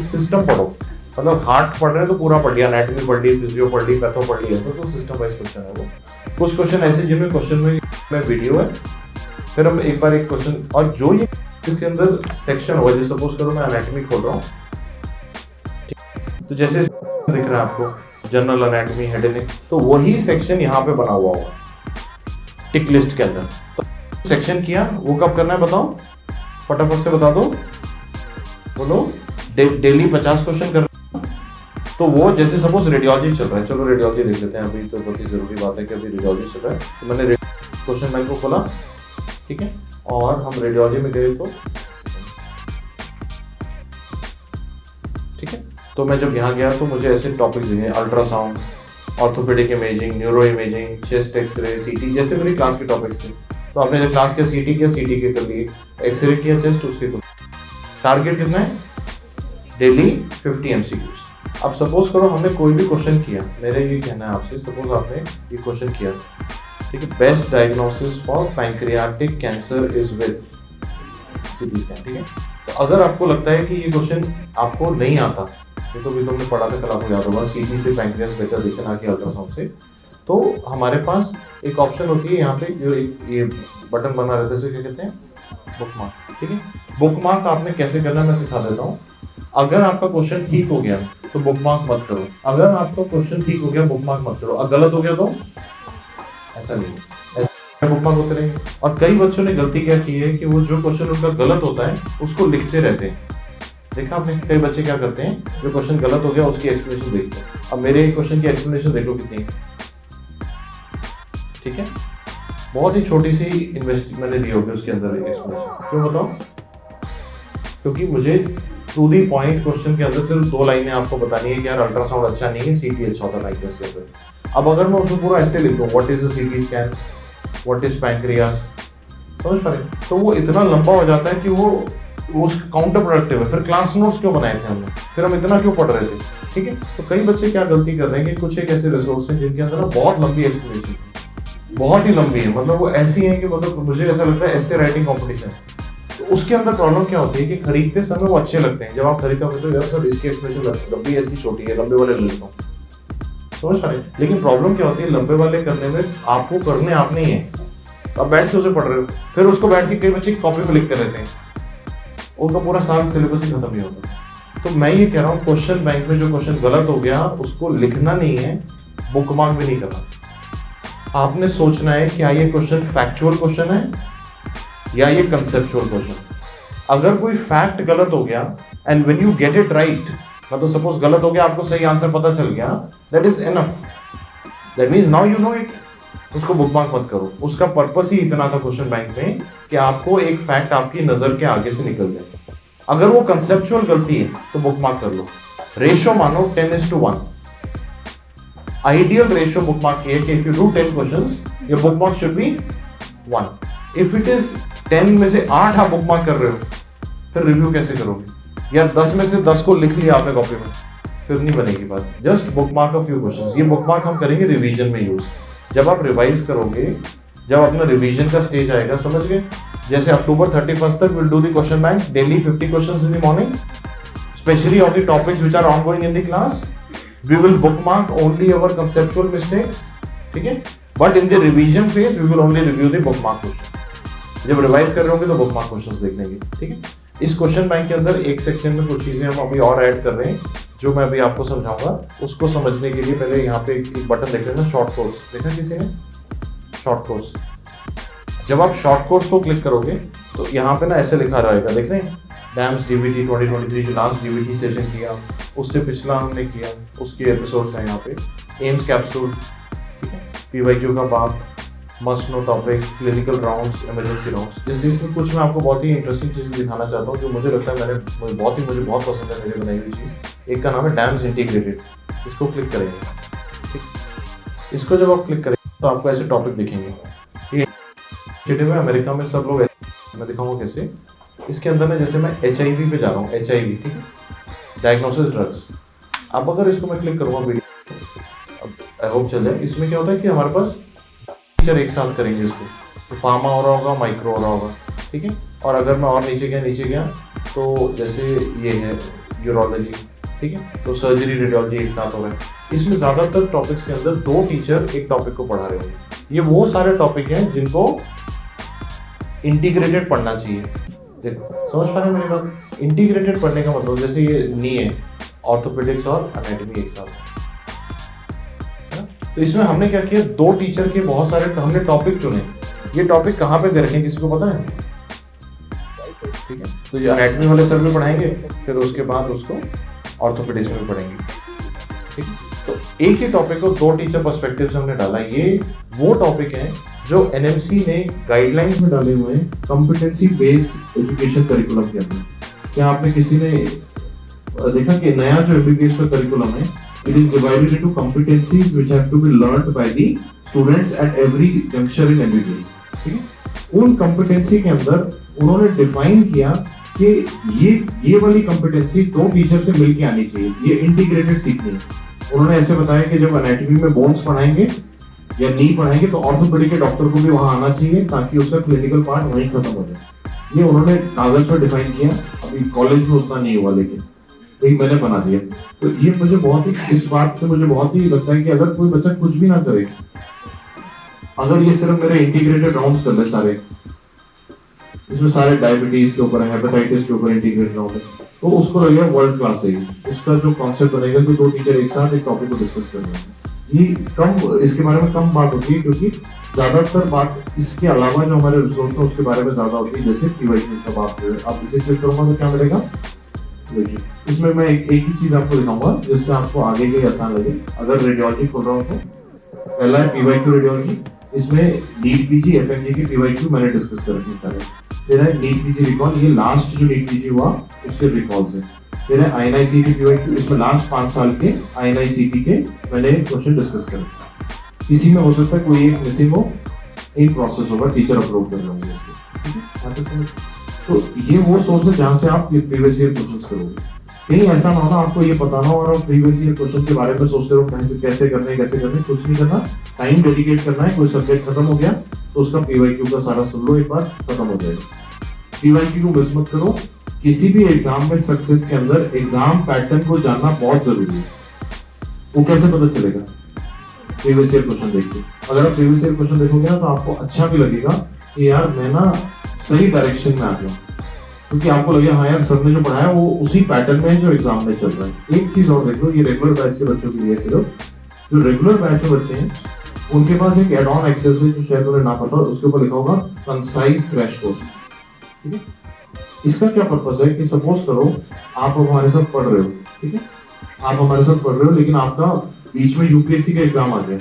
सिस्टम पढ़ो, मतलब हार्ट पढ़ रहे हैं तो पूरा पढ़ लिया, एनाटॉमी पढ़ ली, फिजियो पढ़ ली, पैथो पढ़ ली, ऐसा तो सिस्टम वाइज क्वेश्चन है वो। कुछ क्वेश्चन ऐसे जिनमें क्वेश्चन में वीडियो है, फिर हम एक बार एक क्वेश्चन, और जो ये इसके अंदर सेक्शन होगा, जैसे सपोज करो मैं एनाटॉमी खोल रहा हूँ, तो जैसे दिख रहा है आपको general anatomy, head and neck, तो वही सेक्शन यहाँ पे बना हुआ होगा टिक लिस्ट के अंदर। तो सेक्शन किया, वो कब करना है बताओ, फटाफट से बता दो, बोलो। डेली 50 क्वेश्चन करना। तो वो जैसे सपोज रेडियोलॉजी चल रहा है, चलो रेडियोलॉजी देख लेते हैं अभी, तो बहुत ही जरूरी बात है कि अभी रेडियोलॉजी चल रहा है। तो मैंने क्वेश्चन बैंक को खोला, ठीक है, और हम रेडियोलॉजी में गए तो ठीक है। तो मैं जब यहाँ गया तो मुझे ऐसे टॉपिक्स दिए, ultrasound, orthopaedic imaging, neuro imaging, chest X-ray, CT, जैसे मेरी क्लास के टॉपिक्स थे। तो आपने जब क्लास के सीटी किया, सीटी के कर लिए, एक्सरे किया चेस्ट, उसके कुछ टारगेट कितना है, डेली 50 एमसीक्यूज। अब सपोज करो हमने कोई भी क्वेश्चन किया, मेरे ये कहना है आपसे, सपोज आपने ये क्वेश्चन किया, ठीक है, best diagnosis for pancreatic cancer is with CT scan, ठीक है। तो अगर आपको लगता है कि ये क्वेश्चन आपको नहीं आता, ये तो भी तुमने पढ़ा था, कल आपको याद होगा, सीटी से पैंक्रियास बेटर दिखे ना कि अल्ट्रासाउंड से, तो हमारे पास एक ऑप्शन होती है यहाँ पे, जो ये बटन बना रहता है, इसे क्या कहते हैं, बुकमार्क, ठीक है। बुकमार्क आपने कैसे करना मैं सिखा देता हूँ। अगर आपका क्वेश्चन ठीक हो गया तो बुकमार्क मत करो, अगर आपका क्वेश्चन ठीक हो गया बुकमार्क मत करो, अगर गलत हो गया तो ऐसा नहीं, ऐसा बुकमार्क होते रहेंगे। और कई बच्चों ने गलती क्या की है कि वो जो क्वेश्चन उनका गलत होता है उसको लिखते रहते हैं। देखा आपने, कई बच्चे क्या करते हैं, जो क्वेश्चन गलत हो गया उसकी एक्सप्लेनेशन देखते हैं। अब मेरे क्वेश्चन की एक्सप्लेनेशन देखो कितनी, ठीक है, बहुत ही छोटी सी इन्वेस्ट मैंने दी होगी उसके अंदर एक्सप्लेनेशन। क्यों बताओ, क्योंकि मुझे टू दी पॉइंट क्वेश्चन के अंदर सिर्फ 2 लाइनें आपको बतानी है कि यार अल्ट्रासाउंड अच्छा नहीं है, सीटी अच्छा होता है पैंक्रियास के अंदर। अब अगर मैं उसमें पूरा ऐसे लिख दूं, what is a CT scan, what is pancreas, समझ पा रहे, तो वो इतना लंबा हो जाता है कि वो काउंटर प्रोडक्टिव है। फिर क्लास नोट्स क्यों बनाए थे हमने, फिर हम इतना क्यों पढ़ रहे थे, ठीक है। तो कई बच्चे क्या गलती कर रहे हैं कि कुछ एक ऐसे रिसोर्स हैं जिनके अंदर बहुत लंबी एक्सप्लेनेशन, बहुत ही लंबी है, मतलब वो ऐसी है कि मतलब मुझे ऐसा लगता है ऐसे राइटिंग कॉम्पिटिशन। तो उसके अंदर प्रॉब्लम क्या होती है कि खरीदते समय वो अच्छे लगते हैं, जब आप खरीदते हो तो यार सर इसकी एक्सप्लेनेशन लंबी है, इसकी छोटी है, लंबे वाले ले लेता हूँ, समझ पा रहे। लेकिन प्रॉब्लम क्या होती है, लंबे वाले करने में आपको करने आप नहीं है, अब बैठ के उसे पढ़ रहे हो, फिर उसको बैठ के कई बच्चे कॉपी पे लिखते रहते हैं, उनका पूरा साल सिलेबस ही खत्म नहीं होता। तो मैं ये कह रहा हूँ क्वेश्चन बैंक में जो क्वेश्चन गलत हो गया उसको लिखना नहीं है, बुकमार्क भी नहीं करना। आपने सोचना है क्या ये क्वेश्चन फैक्चुअल क्वेश्चन है या ये कंसेप्चुअल क्वेश्चन। अगर कोई फैक्ट गलत हो गया and when you get it right, मतलब सपोज गलत हो गया, आपको सही आंसर पता चल गया, that is enough, that means now you know it, उसको बुकमार्क मत करो। उसका पर्पस ही इतना था क्वेश्चन बैंक में कि आपको एक फैक्ट आपकी नजर के आगे से निकल जाए। अगर वो कंसेप्चुअल गलती है तो बुकमार्क कर लो। रेशियो मानो 10:1, आइडियल रेशियो बुकमार्क की है कि if you do 10 questions your bookmark should be 1। If it is 10 में से 8 आप बुकमार्क कर रहे हो, फिर रिव्यू कैसे करोगे, या 10 में से 10 को लिख लिया आपने कॉपी में, फिर नहीं बनेगी बात। Just bookmark a few questions. ये बुकमार्क हम करेंगे रिवीजन में यूज, जब आप रिवाइज करोगे, जब अपना रिवीजन का स्टेज आएगा, समझ गए। जैसे अक्टूबर 31 तक will do the question bank daily 50 questions in the morning, especially on the topics which are ongoing in the class, we will bookmark only our conceptual mistakes, ठीक है, but in the revision phase we will only review the bookmark question. जब revise कर रहे होंगे तो bookmark questions देख लेंगे, ठीक है। इस क्वेश्चन बैंक के अंदर एक सेक्शन में कुछ चीजें हम अभी और ऐड कर रहे हैं जो मैं अभी आपको समझाऊंगा। उसको समझने के लिए पहले यहाँ पे एक बटन देख लेना, शॉर्ट कोर्स, देखा किसी ने? Short course. जब आप शॉर्ट कोर्स को क्लिक करोगे तो यहाँ पे ना ऐसे लिखा रहेगा, देख रहे हैं, डैम्स डीवीटी 2023 जो लास्ट डीवीटी सेशन किया, उससे पिछला हमने किया, उसके एपिसोड्स हैं यहाँ पे, एम्स कैप्सूल, ठीक है, पीवाईक्यू का part, must know topics, clinical rounds, emergency rounds. जैसे इसमें कुछ मैं आपको बहुत ही इंटरेस्टिंग चीज़ दिखाना चाहता हूँ जो मुझे लगता है मुझे बहुत पसंद है मेरी बनाई हुई चीज़। एक का नाम है डैम्स इंटीग्रेटेड, इसको क्लिक करेंगे, ठीक। इसको जब आप क्लिक करेंगे तो आपको ऐसे टॉपिक दिखेंगे। ये इनिशिएटिव है अमेरिका में, सब लोग, मैं दिखाऊंगा कैसे। इसके अंदर में जैसे मैं HIV पे जा रहा हूँ, HIV, ठीक है, डायग्नोसिस ड्रग्स। अब अगर इसको मैं क्लिक करूँगा वीडियो, अब आई होप चल जाए। इसमें क्या होता है कि हमारे पास टीचर एक साथ करेंगे इसको, तो फार्मा हो रहा होगा, माइक्रो हो रहा होगा, ठीक है। और अगर मैं और नीचे गया तो जैसे ये है यूरोलॉजी, ठीक है, तो सर्जरी, रेडियोलॉजी एक साथ हो रहा है। इसमें ज़्यादातर टॉपिक्स के अंदर 2 टीचर एक टॉपिक को पढ़ा रहे होंगे। ये वो सारे टॉपिक हैं जिनको इंटीग्रेटेड पढ़ना चाहिए। देखो, समझ पा रहे हैं मेरी बात? इंटीग्रेटेड पढ़ने का मतलब जैसे ये नी है, ऑर्थोपेडिक्स और एनाटॉमी एक साथ, है ना? तो इसमें हमने क्या किया, 2 टीचर के बहुत सारे हमने टॉपिक चुने। ये टॉपिक कहाँ पे दे रखे हैं किसी को पता है? ठीक है, तो ये एनाटॉमी वाले सर में पढ़ाएंगे, फिर उसके बाद उसको ऑर्थोपेडिक्स में पढ़ेंगे, ठीक है। तो एक ही टॉपिक को 2 टीचर पर्सपेक्टिव से हमने डाला। ये वो टॉपिक है जो NMC ने गाइडलाइंस में डाले हुए हैं कॉम्पिटेंसी बेस्ड एजुकेशन करिकुलम के अंदर। क्या आपने किसी ने देखा कि नया जो MBBS का करिकुलम है, it is divided into competencies which have to be learned by the students at every junction in MBBS, ठीक है। उन कॉम्पिटेंसी के अंदर उन्होंने डिफाइन किया कि ये वाली कॉम्पिटेंसी 2 टीचर से मिलके आनी चाहिए, ये इंटीग्रेटेड सीखनी है। उन्होंने ऐसे बताया कि जब एनाटॉमी में बोन्स पढ़ाएंगे या नी पढ़ाएंगे तो ऑर्थोपेडिक के डॉक्टर को भी वहां आना चाहिए ताकि उसका क्लिनिकल पार्ट वहीं खत्म हो जाए। ये उन्होंने कागज पर डिफाइन किया, अभी कॉलेज में उतना नहीं हुआ, लेकिन एक मैंने बना दिया। तो ये मुझे बहुत ही, इस बात से मुझे बहुत ही लगता है कि अगर कोई बच्चा कुछ भी ना करे, अगर ये सिर्फ मेरे इंटीग्रेटेड राउंड्स कर ले सारे, इसमें सारे डायबिटीज के ऊपर है, हेपेटाइटिस के ऊपर इंटीग्रेटेड राउंड है, तो उसको लगेगा वर्ल्ड क्लास है। उसका जो कॉन्सेप्ट बनेगा कि 2 टीचर एक साथ एक टॉपिक को डिस्कस कर रहे हैं, ये कम, इसके बारे में कम बात होती है, क्योंकि ज्यादातर बात इसके अलावा जो हमारे रिसोर्स है उसके बारे में ज्यादा होती है। जैसे पीवाईक्यू का बात है, आप इसे क्लिक करूंगा तो क्या मिलेगा, देखिए इसमें मैं एक ही चीज आपको दिखाऊंगा जिससे आपको आगे के आसान लगे। अगर रेडियोलॉजी खोल रहा हूँ तो पहला है पीवाईक्यू रेडियोलॉजी, इसमें नीट पीजी FMG की पीवाईक्यू मैंने डिस्कस कर रखी सारे। फिर है नीट पीजी रिकॉल, ये लास्ट जो नीट पीजी हुआ उसके रिकॉल्स है। फिर है INICET पीवाईक्यू, इसमें लास्ट 5 साल के INICET के मैंने क्वेश्चन डिस्कस करे। किसी में हो सकता है कोई एक मिसिंग हो, इन प्रोसेस होगा, टीचर अपलोड कर रहे होंगे इसको, तो ये वो सोर्स है जहां से आप प्रीवियस ईयर क्वेश्चंस करोगे। कहीं ऐसा ना हो आपको ये पता ना हो और आप प्रीवियस ईयर क्वेश्चन के बारे में सोचते रहो कैसे करने, कुछ नहीं करना, टाइम डेडिकेट करना है। कोई सब्जेक्ट खत्म हो गया तो उसका पीवाईक्यू का सारा सुन लो, एक बार खत्म हो जाएगा। पीवाईक्यू को मिस मत करो। किसी भी एग्जाम में सक्सेस के अंदर एग्जाम पैटर्न को जानना बहुत जरूरी है। वो कैसे पता चलेगा? प्रीवियस ईयर क्वेश्चन देख के। अगर आप प्रीवियस ईयर क्वेश्चन देखोगे ना तो आपको अच्छा भी लगेगा कि यार मैं ना सही डायरेक्शन में आ गया, क्योंकि आपको लगेगा हाँ यार सर ने जो पढ़ाया वो उसी पैटर्न में जो एग्जाम में चल रहा है। एक चीज और देखो, ये रेगुलर बैच के बच्चों के लिए सिर्फ जो रेगुलर बैच में बच्चे हैं उनके पास एक एड ऑन एक्सेस है जो शायद उन्हें ना पता हो, उसके ऊपर लिखा होगा कंसाइज क्रैश कोर्स, ठीक है। इसका क्या पर्पस है कि सपोज करो आप हमारे साथ पढ़ रहे हो, ठीक है, आप हमारे साथ पढ़ रहे हो, लेकिन आपका बीच में यूपीएससी का एग्जाम आ गया।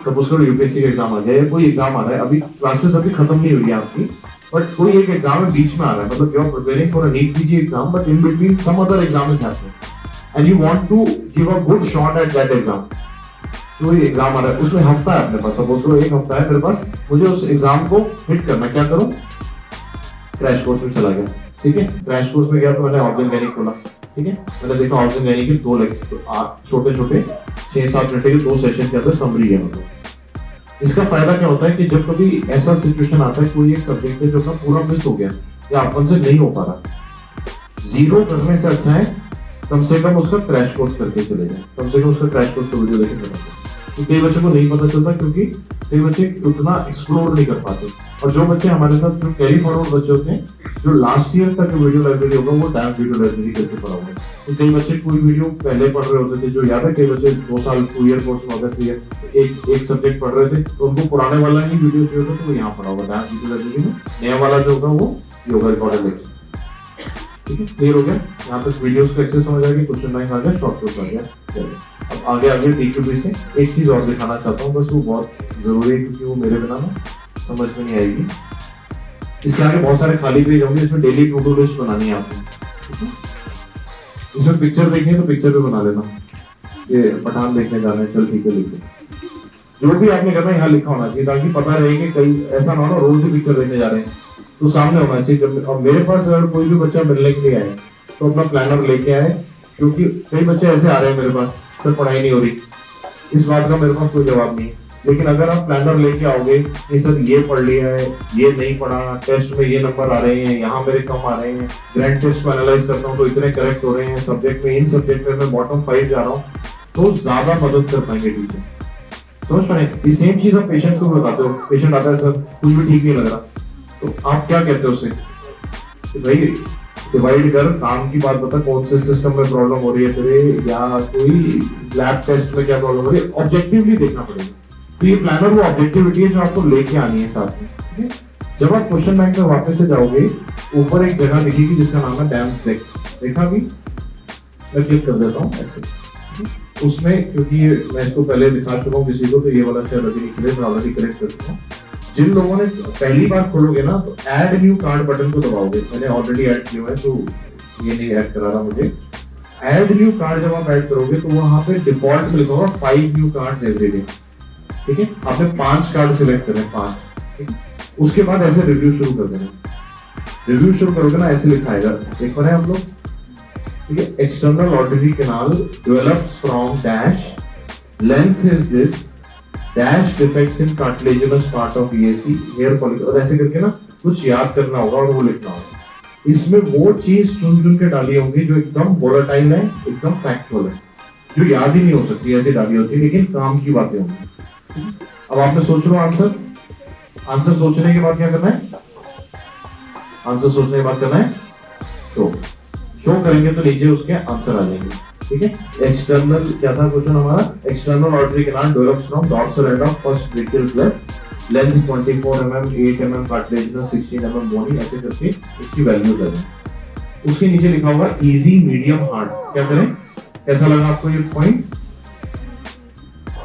सपोज करो यूपीएससी का एग्जाम आ गया या कोई एग्जाम आ रहा है, अभी क्लासेस अभी खत्म नहीं हुई है आपकी, बट कोई एक एग्जाम है बीच में आ रहा है, मतलब you are preparing for a NEET PG exam but in between some other exam is happening and you want to give a good shot at that exam. कोई एग्जाम आ रहा है, उसमें हफ्ता है अपने पास, सपोज करो 1 हफ्ता है मेरे पास, मुझे उस एग्जाम को हिट करना, क्या करूं? क्रैश कोर्स में चला गया, ठीक है। क्रैश कोर्स में गया तो मैंने ऑर्गन गैनिक खोला, ठीक है, मैंने देखा ऑर्गन गैनिक के 2 लेक्चर, छोटे छोटे 6-7 घंटे के 2 सेशन के अंदर समरी है। मतलब इसका फायदा क्या होता है कि जब कभी ऐसा सिचुएशन आता है कोई एक सब्जेक्ट है जो अपना पूरा मिस हो गया या अपन से नहीं हो पा रहा, जीरो करने से अच्छा है कम से कम उसका क्रैश कोर्स करके चले जाए, कम से कम उसका क्रैश कोर्स का वीडियो देखे चले जाए। तो कई बच्चों को नहीं पता चलता क्योंकि कई बच्चे उतना एक्सप्लोर नहीं कर पाते। और जो बच्चे हमारे साथ जो कैरी फॉरवर्ड बच्चे होते हैं, जो लास्ट ईयर तक वीडियो लाइब्रेरी होगा वो डांस वीडियो लाइब्रेरी करके पढ़ा होगा। तो कई बच्चे कोई वीडियो पहले पढ़ रहे होते थे, जो याद है कई बच्चे 2 साल 2 ईयर कोर्स में होता है, एक सब्जेक्ट पढ़ रहे थे, तो उनको पुराने वाला ही वीडियो चाहिए होता, तो वो यहाँ पढ़ा होगा डांस वीडियो लाइब्रेरी में। नया वाला जो होगा वो योगा रिकॉर्डेड लेक्चर। ठीक है, क्लियर हो गया? यहाँ तक वीडियोस का एक्सेस समझ आ गया, क्वेश्चन बैंक आ गया, शॉर्ट कोर्स आ गया। चलिए अब आगे DQB से एक चीज और दिखाना चाहता हूँ, बस वो बहुत जरूरी है क्योंकि वो मेरे बिना ना समझ में नहीं आएगी। इसके आगे बहुत सारे खाली पेज होंगे, इसमें डेली टू डू लिस्ट बनानी है आपको। इसमें पिक्चर देखनी है तो पिक्चर भी बना लेना, ये पठान देखने जाना है, चल ठीक है लिख लो। जो भी आपने करना है यहाँ लिखा होना चाहिए, ताकि पता रहे कि कहीं ऐसा ना हो रोज ही पिक्चर देखने जा रहे हैं, तो सामने होना चाहिए। और मेरे पास अगर कोई भी बच्चा मिलने के लिए आए तो अपना प्लानर लेके आए, क्योंकि कई बच्चे ऐसे आ रहे हैं मेरे पास, सर पढ़ाई नहीं हो रही, इस बात का मेरे पास कोई जवाब नहीं है। लेकिन अगर आप प्लानर लेके आओगे कि सर ये पढ़ लिया है, ये नहीं पढ़ा, टेस्ट में ये नंबर आ रहे हैं, यहाँ मेरे कम आ रहे हैं, ग्रैंड टेस्ट में एनालाइज करता हूँ तो इतने करेक्ट हो रहे हैं, सब्जेक्ट में इन सब्जेक्ट में मैं बॉटम 5 जा रहा हूँ, तो ज्यादा मदद कर पाएंगे टीचर। समझ पाए? ये सेम चीज आप पेशेंट्स को बताते हो, पेशेंट आता है सर कुछ भी ठीक नहीं लग रहा, तो आप क्या कहते हो उसे? भाई डिवाइड कर, काम की बात बता, कौन से सिस्टम में प्रॉब्लम हो रही है तेरे, या कोई लैब टेस्ट में क्या प्रॉब्लम हो रही है, ऑब्जेक्टिवली देखना पड़ेगा। तो ये प्लानर वो ऑब्जेक्टिविटी है जो आपको लेके आनी है साथ में। ठीक है, जब आप क्वेश्चन बैंक में वापस से जाओगे, ऊपर एक जगह लिखी जिसका नाम है डैम्स डेक, देखा भी? मैं क्लिक कर देता हूँ ऐसे उसमें, क्योंकि मैं इसको पहले दिखा चुका हूँ किसी को, तो ये वाला शायद अभी निकले, मैं ऑलरेडी करेक्ट कर चुका हूँ। जिन लोगों ने पहली बार खोलोगे ना, तो ऐड न्यू कार्ड बटन को दबाओगे, मैंने ऑलरेडी ऐड किया है तो ये नहीं ऐड करा रहा मुझे। ऐड न्यू कार्ड जब आप ऐड करोगे तो वहां पे डिफॉल्ट में लिखा होगा 5 न्यू कार्ड्स एवरी डे। ठीक है, आपने 5 कार्ड सिलेक्ट करने, 5। ठीक है, उसके बाद ऐसे रिव्यू शुरू कर देना। रिव्यू शुरू करोगे ना, ऐसे लिखा आएगा, देख पा रहे हैं आप लोग? ठीक है, external auditory canal develops from dash, length is this, dash defects in cartilaginous part of EAC hair follicle, और ऐसे करके ना कुछ याद करना होगा और वो लिखना होगा। इसमें वो चीज चुन चुन के डाली होगी जो एकदम वोलेटाइल है, एकदम फैक्चुअल है, जो याद ही नहीं हो सकती, ऐसे डाली होती है, लेकिन काम की बातें होंगी। अब आपने सोच लो आंसर सोचने के बाद क्या करना है? आंसर सोचने के बाद करना है शो करेंगे तो नीचे उसके आंसर आ जाएंगे। ठीक है, एक्सटर्नल क्या था क्वेश्चन हमारा? External auditory canal develops from dorsal end of first brachial cleft, length 24 mm, 8 mm cartilaginous, 16 mm बोनी, ऐसे करके उसकी वैल्यू करें। उसके नीचे लिखा होगा इजी, मीडियम, हार्ड। क्या करें? कैसा लगा आपको ये पॉइंट?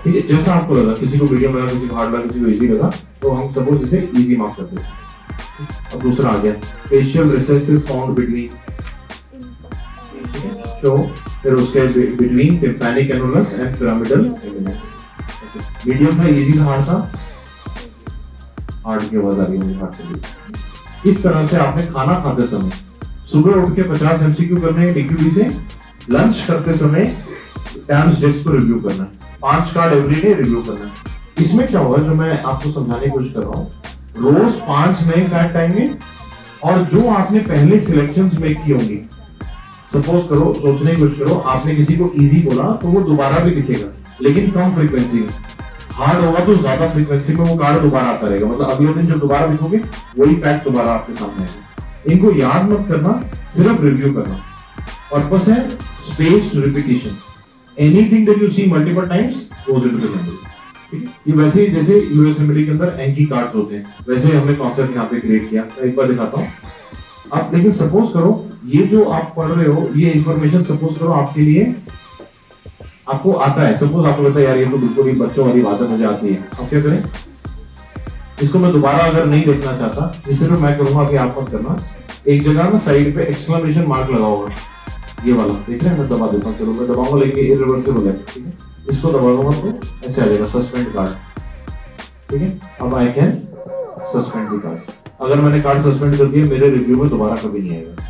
ठीक है, जैसा आपको लगा, किसी को मीडियम लगा, किसी को हार्ड लगा, किसी को इजी लगा, तो हम सपोज इसे इजी मार्क कर देते हैं। अब दूसरा आ गया, फेशियल रिसेसेस फाउंड बिटवीन, तो फिर उसके between tympanic annulus and pyramidal eminence. Medium था, इजी था, हार्ड था, हार्ड की आवाज आ रही है हार्ड से। इस तरह से आपने खाना खाते समय सुबह उठ के 50 MCQ करने हैं DQB से, लंच करते समय डैम्स डेक्स को रिव्यू करना है, 5 कार्ड एवरी डे रिव्यू करना है। इसमें क्या होगा, जो मैं आपको समझाने की कोशिश कर रहा हूँ, रोज 5 नए फैक्ट आएंगे, और जो आपने पहले सिलेक्शंस मेक की होंगी, सपोज करो, सोचने की कोशिश करो, आपने किसी को इजी बोला तो वो दोबारा भी दिखेगा, लेकिन कम फ्रीक्वेंसी में। हार्ड होगा तो ज्यादा फ्रीक्वेंसी में वो कार्ड दोबारा आता रहेगा, मतलब अगले दिन जब दोबारा दिखोगे वही फैक्ट दोबारा आपके सामने आएगा। इनको याद मत करना, सिर्फ रिव्यू करना। पर्पस है spaced repetition, anything that you see multiple times goes into the memory. ठीक है, ये वैसे ही जैसे यूएसएमडी के अंदर एंकी कार्ड्स होते हैं, वैसे हमने कॉन्सेप्ट यहाँ पे क्रिएट किया। मैं एक बार दिखाता हूँ आप, लेकिन सपोज करो ये जो आप पढ़ रहे हो, ये इंफॉर्मेशन सपोज करो आपके लिए, आपको आता है, सपोज आपको लगता है यार ये तो बिल्कुल ही बच्चों वाली बात है, मुझे आती है, आप क्या करें? इसको मैं दोबारा अगर नहीं देखना चाहता, इसे तो मैं करूंगा, अभी आप मत करना, एक जगह ना साइड पे एक्सक्लेमेशन मार्क लगा होगा, ये वाला देख रहे हैं, मैं दबा देता हूँ, चलो मैं दबाऊंगा, लेकिन इरिवर्सिबल है। ठीक है, इसको दबा दूंगा तो ऐसे आ जाएगा सस्पेंड कार्ड। ठीक है, अब I can suspend the card. अगर मैंने कार्ड सस्पेंड कर दिया, मेरे रिव्यू में दोबारा कभी नहीं आएगा।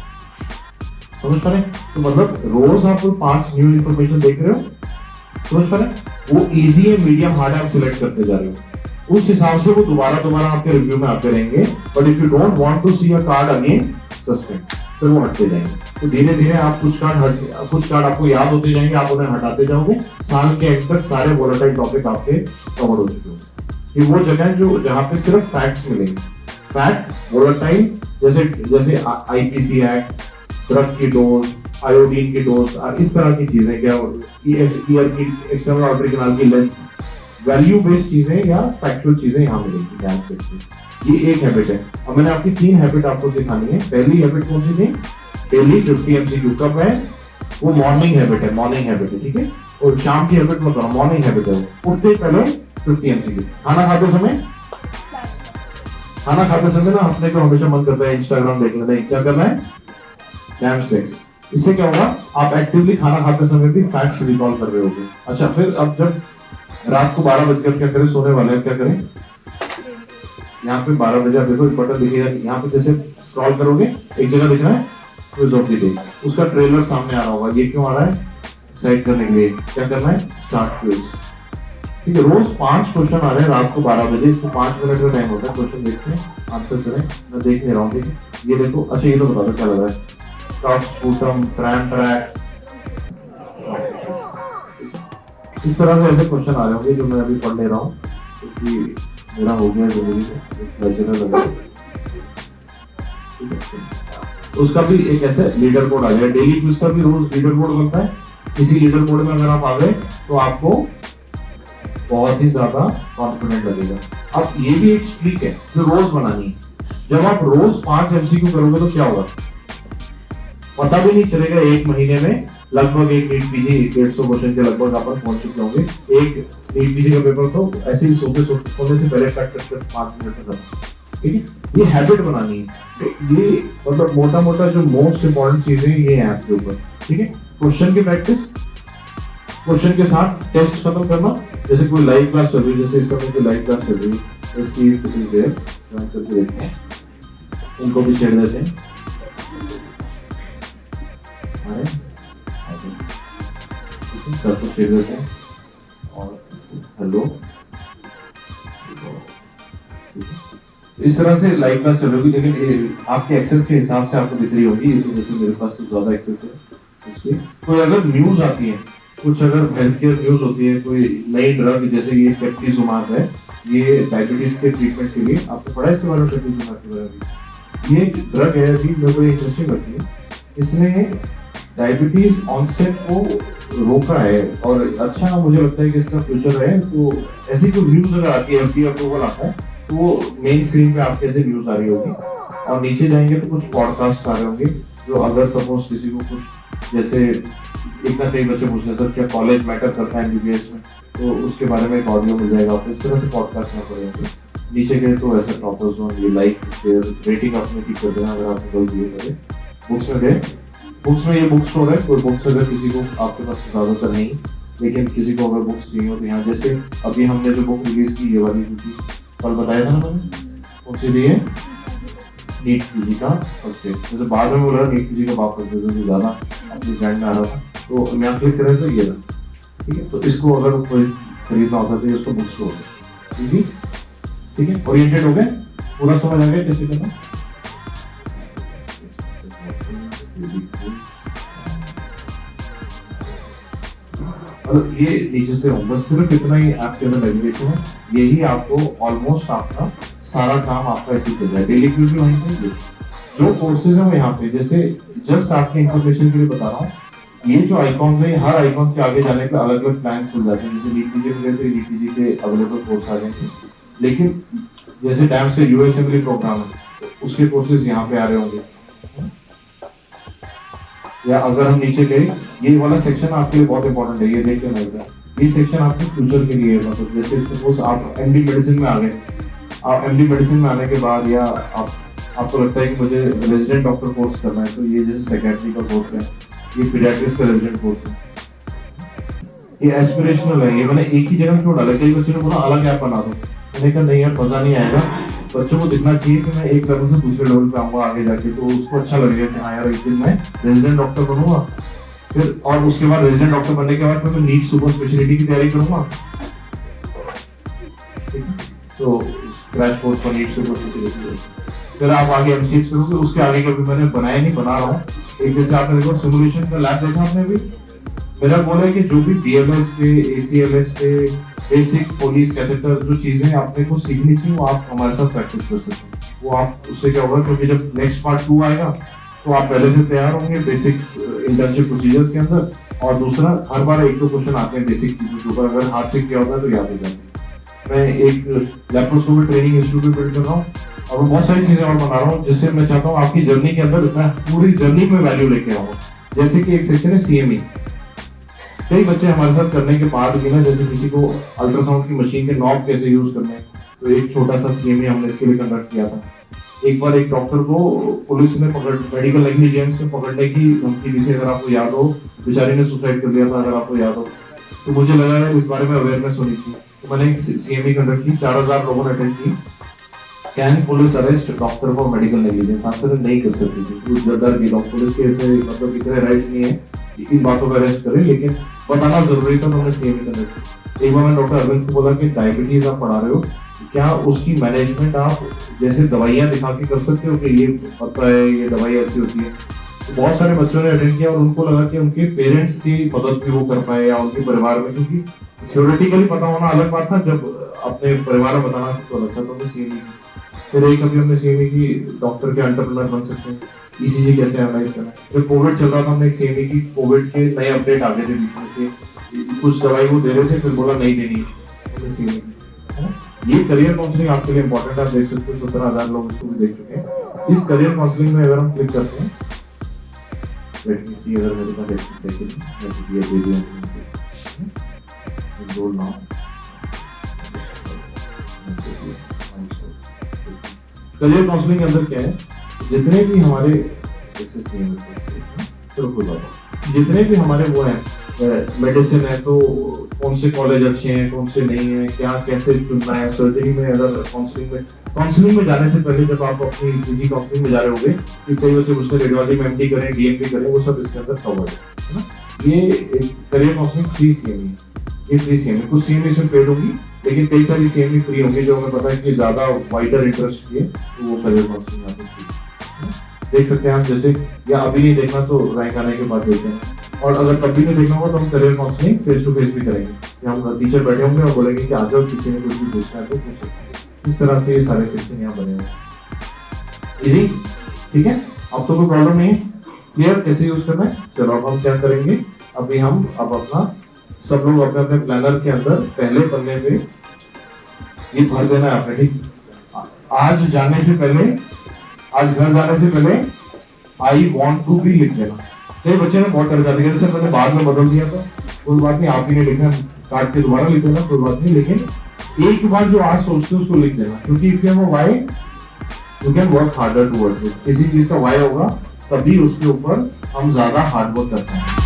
समझ पा रहे? तो मतलब रोज आप 5 न्यू इन्फॉर्मेशन देख रहे हो, समझ पा रहे? वो इजी है, मीडियम, हार्ड आप सिलेक्ट करते जा रहे हो, उस हिसाब से वो दोबारा आपके रिव्यू में आते रहेंगे। But if you don't want to see a card again, suspend. फिर वो हटते जाएंगे। तो धीरे धीरे आप कुछ कार्ड आपको याद होते जाएंगे, आप उन्हें हटाते जाओगे, साल के एंड तक सारे वोलेटाइल टॉपिक आपके कवर हो चुके होंगे। ये वो जगह है जो जहाँ पे सिर्फ फैक्ट्स मिलेंगे, फैक्ट, वोलेटाइल, जैसे आईपीसी एक्ट, ड्रग की डोज, आयोडीन की डोज, इस तरह की चीजें, क्या ईयर की एक्सटर्नल आर्टरी कैनाल की लेंथ, वैल्यू बेस्ड चीजें या फैक्चुअल चीजें यहाँ मिलेंगी ध्यान से। ये एक हैबिट है। अब मैंने आपकी 3 हैबिट आपको सिखानी है। पहली हैबिट कौन सी थी? Daily 50 MCQ. कब है वो? मॉर्निंग हैबिट है, मॉर्निंग हैबिट है, ठीक है। और शाम की हैबिट मत करो, मॉर्निंग हैबिट है। उठते पहले 50 एमसीक्यू। खाना खाते समय ना अपने को हमेशा मन करता है इंस्टाग्राम देख लेना है, क्या करना है? जैमस्टिक्स। इससे क्या होगा? आप एक्टिवली खाना खाते समय भी फैक्ट्स रिकॉल कर रहे होगे। अच्छा, फिर अब जब रात को 12 बजकर क्या करें, सोने वाले हैं, क्या करें? यहाँ पे 12 बजे आप देखो एक बटन दिखेगा, यहाँ पे जैसे स्क्रॉल करोगे एक जगह दिख रहा है क्विज ऑफ द डे, उसका ट्रेलर सामने आ रहा होगा। ये क्यों आ रहा है? एक्साइट करने के लिए। क्या करना है? Start quiz. ठीक है, रोज 5 क्वेश्चन आ रहे हैं रात को 12 बजे। इसको 5 मिनट का टाइम होता है। क्वेश्चन देखते हैं, आंसर करें। मैं देख नहीं रहा हूँ, ठीक है। ये देखो, अच्छा ये तो बता दो क्या लग रहा है? टॉप स्पूटम, ट्रैम ट्रैक, इस तरह से ऐसे क्वेश्चन आ रहे होंगे जो मैं अभी पढ़ ले रहा हूँ, क्योंकि मेरा हो गया जिंदगी में लगा। उसका भी एक ऐसे लीडर कोड आ गया। डेली क्विज का भी रोज लीडर कोड बनता है। इसी लीडर कोड में अगर आप आ गए तो आपको बहुत ही ज्यादा कॉन्फिडेंट लगेगा। अब ये भी एक ट्रिक है जो रोज बनानी है। जब आप रोज 5 एमसीक्यू करोगे तो क्या होगा? पता भी नहीं चलेगा। 1 महीने में लगभग एक नीट पीजी 150 क्वेश्चन के लगभग अपन पहुंच चुके होंगे। एक नीट पीजी का पेपर तो ऐसे ही सोने से पहले कट 5 मिनट में खत्म। ठीक है, ये हैबिट बनानी है। तो ये मतलब मोटा मोटा जो मोस्ट इंपॉर्टेंट चीजें ये हैं आपके ऊपर। ठीक है, क्वेश्चन की प्रैक्टिस, क्वेश्चन के साथ टेस्ट खत्म करना। जैसे कोई लाइव क्लास चल रही है, जैसे इस समय कोई लाइव क्लास चल रही है, let's see if it is there, join करके देखते हैं। इनको भी शेयर देते हैं। सबको शेयर देते हैं और हेलो, इस तरह से लाइव क्लास चल रही, लेकिन आपके एक्सेस के हिसाब से आपको दिख रही होगी। जैसे मेरे पास तो ज्यादा एक्सेस है इसलिए। कोई अगर न्यूज आती है, कुछ अगर हेल्थ केयर न्यूज होती है, कोई नई ड्रग, जैसे ये पेप्टिजुमाब है, ये डायबिटीज के ट्रीटमेंट के लिए, आपको पढ़ा है इसके बारे में? पेप्टिजुमाब के बारे में ये ड्रग है, अभी मेरे को इंटरेस्टिंग लगती है। इसने डायबिटीज ऑनसेट को रोका है और अच्छा मुझे लगता है कि इसका फ्यूचर है। तो ऐसी कोई न्यूज अगर आती है, एफडीए अप्रूवल आता है, तो वो मेन स्क्रीन पे आपके ऐसे न्यूज आ रही होगी और नीचे जाएंगे तो कुछ पॉडकास्ट आ रहे होंगे जो अगर सपोज किसी को कुछ, जैसे एक ना कई बच्चे पूछ रहे सर क्या कॉलेज मैटर करता है एमबीबीएस में, तो उसके बारे में एक ऑडियो मिल जाएगा। फिर इस तरह से पॉडकास्ट में पड़ेंगे। नीचे गए तो ऐसे टॉपर्स होंगे, लाइक शेयर रेटिंग अपने ठीक कर देना अगर आपने गलत दिए करें। बुक्स में गए, बुक्स में ये बुक स्टोर है। कोई बुक्स अगर किसी को, आपके पास ज्यादातर नहीं, लेकिन किसी को अगर बुक्स चाहिए हो तो यहाँ, जैसे अभी हमने जो बुक रिलीज की ये वाली कल बताया था ना मैंने, उनसे लिए नीट पीजी का फर्स्ट डे। जैसे बाद में बोल रहा नीट पीजी का वापस दे दो, ज्यादा अपनी ब्रांड में आ रहा था, तो मैं क्लिक करें तो ये था। ठीक है, तो इसको अगर कोई खरीदना होता तो इसको बुक स्टोर है। इजी, ठीक है, ओरिएंटेड हो गए, पूरा समझ आ गया कैसे करना। मतलब ये नीचे से हूँ, बस सिर्फ इतना ही आपके अंदर नेविगेशन है। यही आपको ऑलमोस्ट आपका सारा काम आपका इसी पे है। डेली क्विज भी वहीं पे, जो कोर्सेज है वो यहाँ पे, जैसे जस्ट आपकी इंफॉर्मेशन के लिए बता रहा हूँ। ये जो आइकॉन्स है, हर आइकॉन के आगे जाने के अलग अलग प्लान खुल जाते हैं। जैसे नीट में गए तो नीट के अवेलेबल कोर्स आ जाएंगे, लेकिन जैसे डैम्स के यूएसएमएलई प्रोग्राम है, उसके कोर्सेज यहाँ पे आ रहे होंगे। या अगर हम नीचे गए, ये वाला सेक्शन आपके लिए बहुत इंपॉर्टेंट है, ये देख लेना एक बार। ये सेक्शन आपके फ्यूचर के लिए है। मतलब जैसे सपोज आप एमडी मेडिसिन में आ गए, आप एमडी मेडिसिन में आने के बाद, या आपको लगता है कि मुझे रेजिडेंट डॉक्टर कोर्स करना है, तो ये जैसे साइकियाट्री का कोर्स है, ये पीडियाट्रिक्स का रेजिडेंट कोर्स है, ये एस्पिरेशनल है। ये मैंने एक ही जगह क्यों डाला? कई बच्चों ने बोला अलग ऐप बना दो, मैंने कहा नहीं यार मजा नहीं आएगा। बच्चों को दिखना चाहिए कि मैं एक लेवल से दूसरे लेवल पे आऊंगा आगे जाके, तो उसको अच्छा लगेगा कि हाँ यार एक दिन मैं रेजिडेंट डॉक्टर बनूंगा। फिर और उसके बाद रेजिडेंट डॉक्टर बनने के बाद मैं नीट सुपर स्पेशलिटी की तैयारी करूंगा। तो क्रैश कोर्स पर नीट सुपर स्पेशलिटी, फिर आप आगे एमसीएक्स करोगे, उसके आगे कभी मैंने बनाया नहीं, बना रहा हूँ। एक जैसे आपने देखो सिमुलेशन का लैब देखा आपने भी, मेरा गोल है कि जो भी बीएमएस पे, एसीएमएस पे, बेसिक पुलिस कैथेटर जो चीजें आपने को सीखनी चाहिए वो आप हमारे साथ प्रैक्टिस कर सकते हैं। वो आप उससे क्या होगा, क्योंकि जब नेक्स्ट पार्ट 2 आएगा तो आप पहले से तैयार होंगे बेसिक इंटर्नशिप प्रोसीजर्स के अंदर। और दूसरा, हर बार एक दो क्वेश्चन आते हैं बेसिक चीजों के ऊपर, अगर हाथ से किया होता है तो याद हो जाता है। मैं एक लैप्रोस्कोपी ट्रेनिंग इंस्टीट्यूट बिल्ड कर रहा हूँ और बहुत सारी चीजें और बना रहा हूँ, जिससे मैं चाहता हूँ आपकी जर्नी के अंदर मैं पूरी जर्नी में वैल्यू लेके आऊँ। जैसे कि एक सेक्शन है सीएमई, कई बच्चे हमारे साथ करने के बाद भी ना, जैसे किसी को अल्ट्रासाउंड की मशीन के नॉब कैसे यूज करने हैं, तो एक छोटा सा सीएमई हमने इसके लिए कंडक्ट किया था। एक बार एक डॉक्टर को पुलिस ने मेडिकल नेग्लिजेंस में पकड़ने की धमकी दी थी, अगर आपको याद हो, बेचारी ने सुसाइड कर दिया था, अगर आपको याद हो। तो मुझे लगा है इस बारे में अवेयरनेस होनी चाहिए, तो मैंने एक सीएमई कंडक्ट की, 4000 लोगों ने अटेंड की। Can police arrest doctor for medical negligence? Answer नहीं कर सकती थी, वो डर गई। पुलिस के ऐसे मतलब इतने राइट्स नहीं है इन बातों पर अरेस्ट करें, लेकिन बताना जरूरी था, तो हमने सीएमई कंडक्ट। एक बार मैंने डॉक्टर अरविंद को बोला कि डायबिटीज आप पढ़ा रहे हो, क्या उसकी मैनेजमेंट आप जैसे दवाइयाँ दिखा के कर सकते हो कि ये पता है ये दवाई ऐसी होती है? तो बहुत सारे बच्चों ने अटेंड किया और उनको लगा कि उनके पेरेंट्स की मदद भी वो कर पाए या उनके परिवार में, क्योंकि थ्योरेटिकली पता होना अलग बात था, जब अपने परिवार में बताना तो अलग था। तो हमने सीएमई की। फिर एक अभी हमने सीएमई की डॉक्टर के एंटरप्रेन्योर बन सकते हैं, ईसीजी कैसे एनालाइज करना है। जब कोविड चल रहा था हमने एक सीएमई की, कोविड के नए अपडेट आ गए थे बीच में के, कुछ दवाई वो दे रहे थे, फिर बोला नहीं देनी, हमने सीएमई की। ये करियर काउंसलिंग आपके लिए इंपॉर्टेंट है, आप देख सकते हो 17,000 लोग इसको भी देख चुके हैं। इस करियर काउंसलिंग में अगर हम क्लिक करते हैं, लेट मी सी, अगर मेरे पास एक सेकंड मैं ये दे दिया रोल नाउ। करियर काउंसलिंग के अंदर क्या है, जितने भी हमारे जितने भी हमारे वो हैं, मेडिसिन है तो कौन से कॉलेज अच्छे हैं, कौन से नहीं है, क्या कैसे चुनना है, सर्जरी में अगर काउंसलिंग में जाने से पहले जब आप अपनी पीजी काउंसलिंग में जा रहे होंगे, कि कई बच्चे मुझसे रेडियोलॉजी में एमडी करें, डीएमपी करें, वो सब इसके अंदर कवर है ना। ये करियर काउंसलिंग फ्री सीएमई, ये फ्री सीएमई, कुछ सीएमई इसमें पेड होगी, लेकिन कई सारी सीएमई फ्री होंगी जो हमें पता है कि ज्यादा वाइडर इंटरेस्ट की है, तो वो करियर काउंसलिंग आपको देख सकते हैं आप। जैसे या अभी नहीं देखना तो रैंक आने के बाद देखते हैं, और अगर तब भी नहीं देखना होगा तो हम career counselling face to face भी करेंगे। हम टीचर बैठे होंगे और बोलेंगे कि आ जाओ, किसी ने कुछ भी पूछना है तो पूछ सकते हैं। इस तरह से ये सारे सेक्शन यहाँ बने हुए इजी, ठीक है। अब तो कोई प्रॉब्लम नहीं है, क्लियर कैसे यूज करना है। चलो अब हम क्या करेंगे, अभी हम अब अपना सब लोग अपने अपने प्लानर के अंदर पहले पन्ने पे ये भर देना है आपने, ठीक। आज जाने से पहले, आज घर जाने से पहले आई वॉन्ट टू भी लिख देना। कई बच्चे ने बहुत डर जाते हैं, जैसे मैंने बाद में बदल दिया था, कोई बात नहीं, आप ही ने लिखना, काट के दोबारा लिख देना, कोई बात नहीं, लेकिन एक बार जो आज सोचते हैं उसको लिख देना, क्योंकि if you have a why you can work harder towards it. किसी चीज का व्हाई होगा तभी उसके ऊपर हम ज्यादा हार्ड वर्क करते हैं।